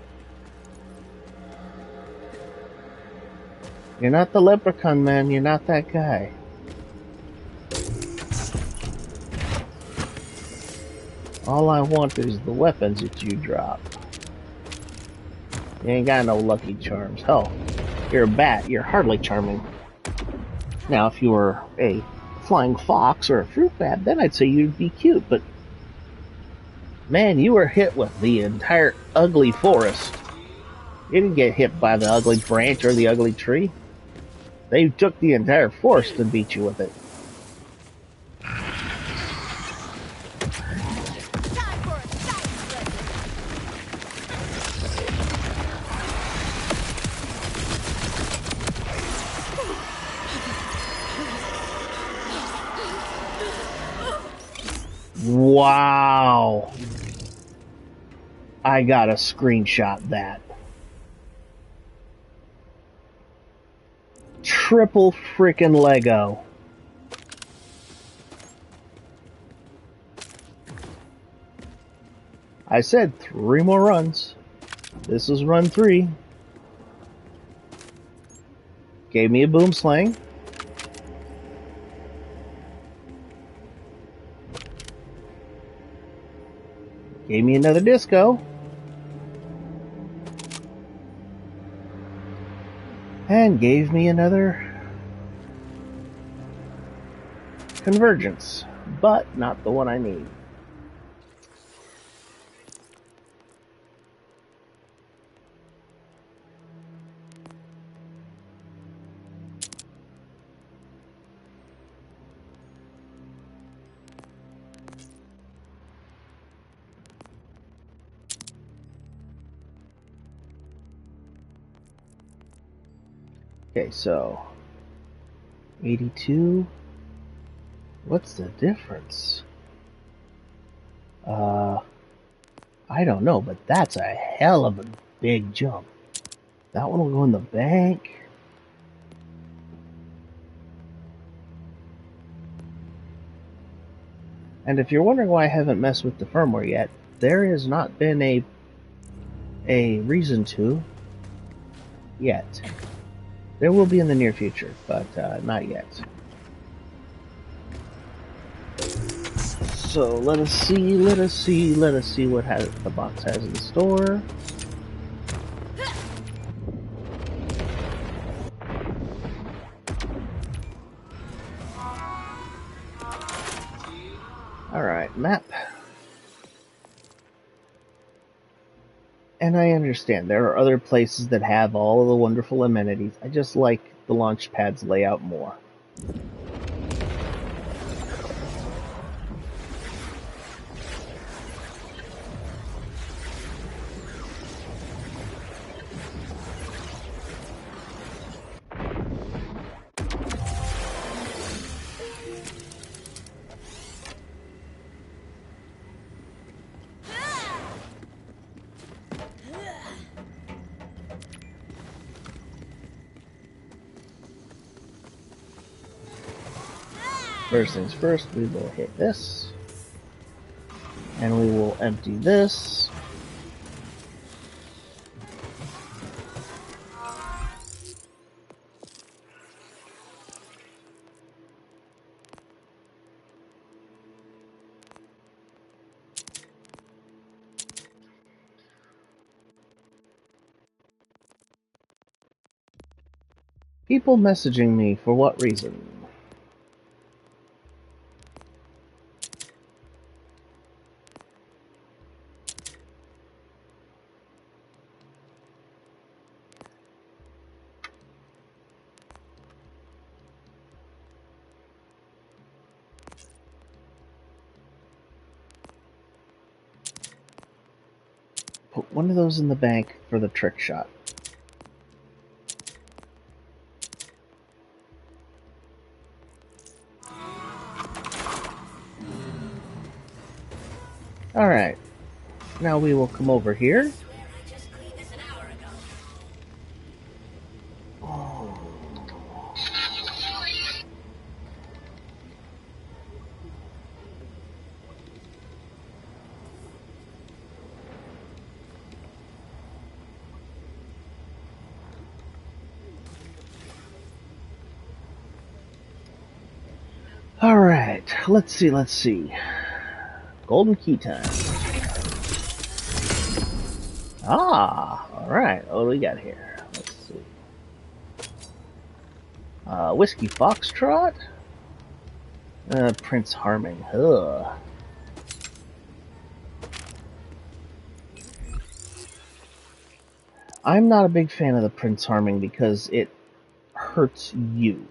You're not the leprechaun, man. You're not that guy. All I want is the weapons that you drop. You ain't got no lucky charms. Hell, you're a bat. You're hardly charming. Now, if you were a flying fox or a fruit bat, then I'd say you'd be cute, but man, you were hit with the entire ugly forest. You didn't get hit by the ugly branch or the ugly tree. They took the entire forest and beat you with it. Wow. I gotta screenshot that. Triple frickin' Lego. I said 3 more runs. This is run 3. Gave me a boom slang. Gave me another disco. And gave me another convergence, but not the one I need. Okay, so 82. What's the difference? I don't know, but that's a hell of a big jump. That one will go in the bank. And if you're wondering why I haven't messed with the firmware yet, there has not been a reason to yet. There will be in the near future, but not yet. So let us see what the box has in store. Alright, map. And I understand, there are other places that have all of the wonderful amenities. I just like the launch pad's layout more. First things first, we will hit this, and we will empty this. People messaging me for what reason? one of those in the bank for the trick shot. Alright. Now we will come over here. Alright, let's see. Golden key time. Alright, what do we got here? Let's see. Whiskey Foxtrot? Prince Harming. Ugh. I'm not a big fan of the Prince Harming because it hurts you.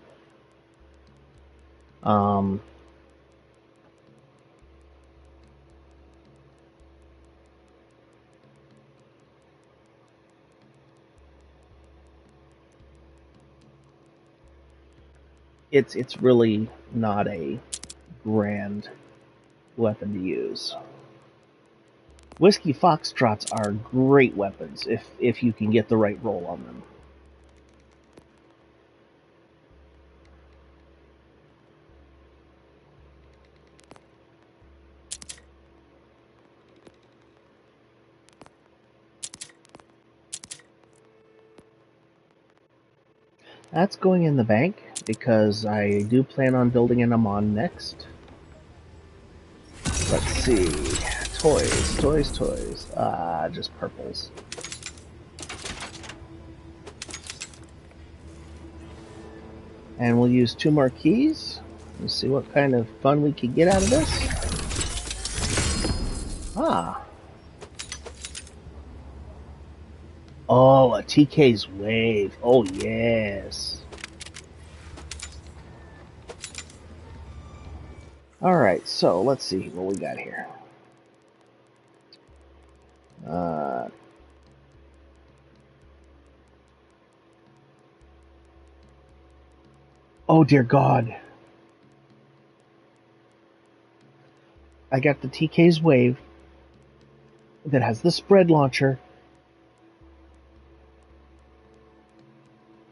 It's really not a grand weapon to use. Whiskey Foxtrots are great weapons if you can get the right roll on them. That's going in the bank because I do plan on building an Amon next. Let's see. Toys. Just purples. And we'll use 2 more keys. Let's see what kind of fun we can get out of this. Oh, a TK's Wave. Oh, yes. Alright, so let's see what we got here. Oh, dear God. I got the TK's Wave that has the spread launcher.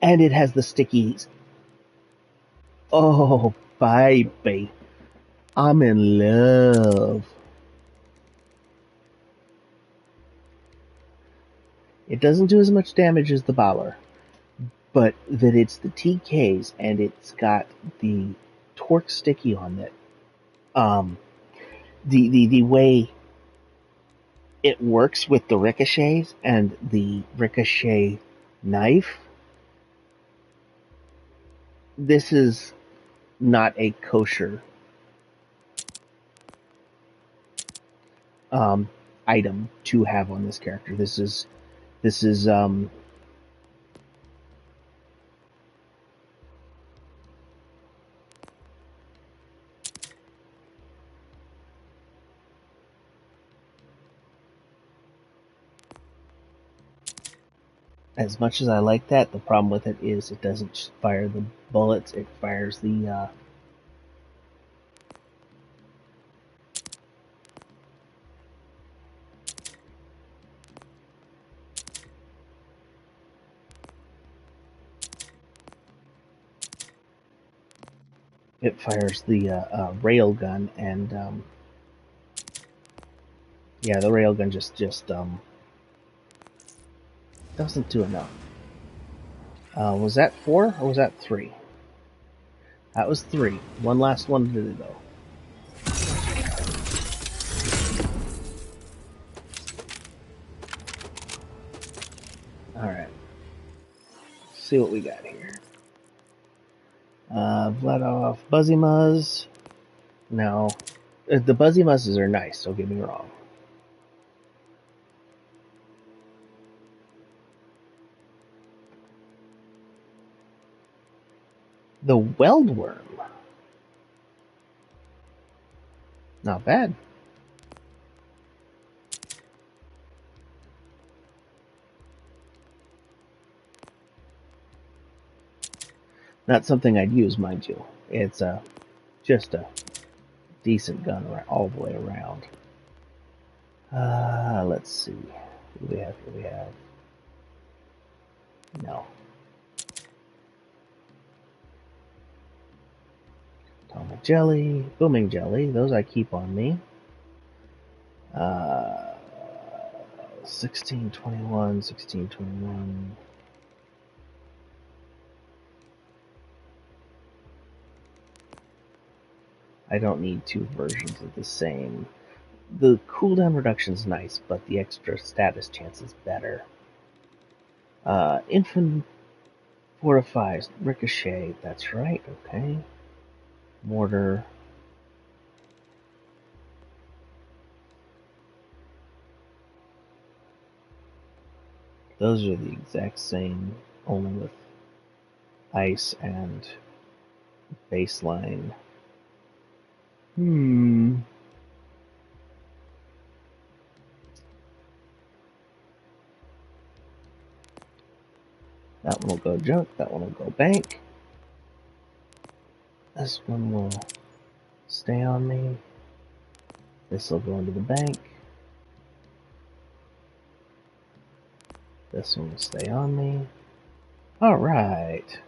And it has the stickies. Oh, baby. I'm in love. It doesn't do as much damage as the Bowler, but that it's the TKs and it's got the torque sticky on it. The way it works with the ricochets and the ricochet knife. This is not a kosher item to have on this character. This is as much as I like that, the problem with it is it doesn't fire the bullets, it fires the rail gun, and yeah, the rail gun just doesn't do enough. Was that 4 or was that 3? That was 3. One last one to do though. Alright. See what we got here. Vladov Buzzy Muzz. No. The Buzzy Muzzes are nice, don't get me wrong. The Weldworm. Not bad. Not something I'd use, mind you. It's just a decent gun all the way around. Let's see. What do we have? What do we have? No. Atomic Jelly, Booming Jelly, those I keep on me. 1621, 1621. I don't need two versions of the same. The cooldown reduction's nice, but the extra status chance is better. Infant fortifies ricochet, that's right, okay. Mortar. Those are the exact same, only with ice and baseline. That one will go junk, that one will go bank. This one will stay on me. This will go into the bank. This one will stay on me. Alright.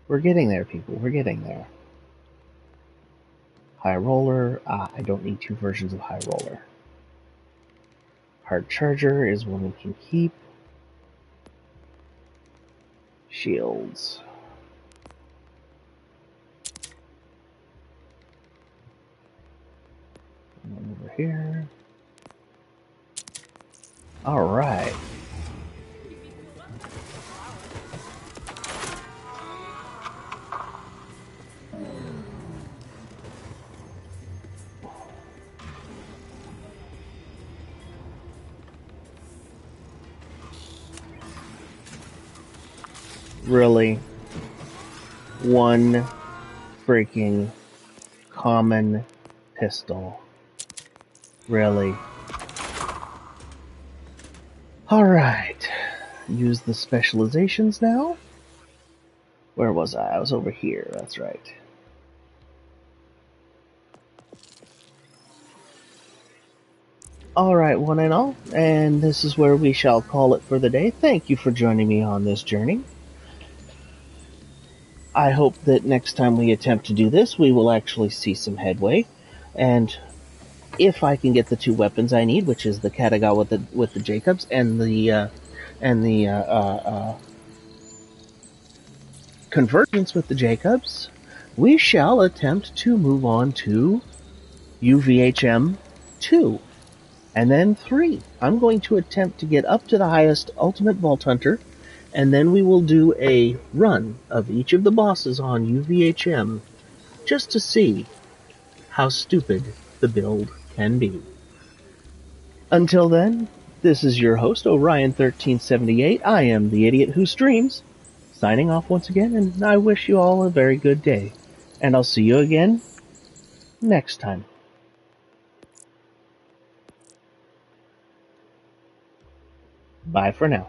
We're getting there, people. We're getting there. High roller. I don't need two versions of high roller. Hard charger is one we can keep. Shields. One over here. Alright. Really? One freaking common pistol. Really? Alright. Use the specializations now. Where was I? I was over here, that's right. Alright, one and all, and this is where we shall call it for the day. Thank you for joining me on this journey. I hope that next time we attempt to do this, we will actually see some headway, and if I can get the two weapons I need, which is the Katagawa with the Jacobs and the Convergence with the Jacobs, we shall attempt to move on to UVHM 2, and then 3. I'm going to attempt to get up to the highest Ultimate Vault Hunter, and then we will do a run of each of the bosses on UVHM, just to see how stupid the build can be. Until then, this is your host, Orion1378. I am the Idiot Who Streams, signing off once again, and I wish you all a very good day. And I'll see you again next time. Bye for now.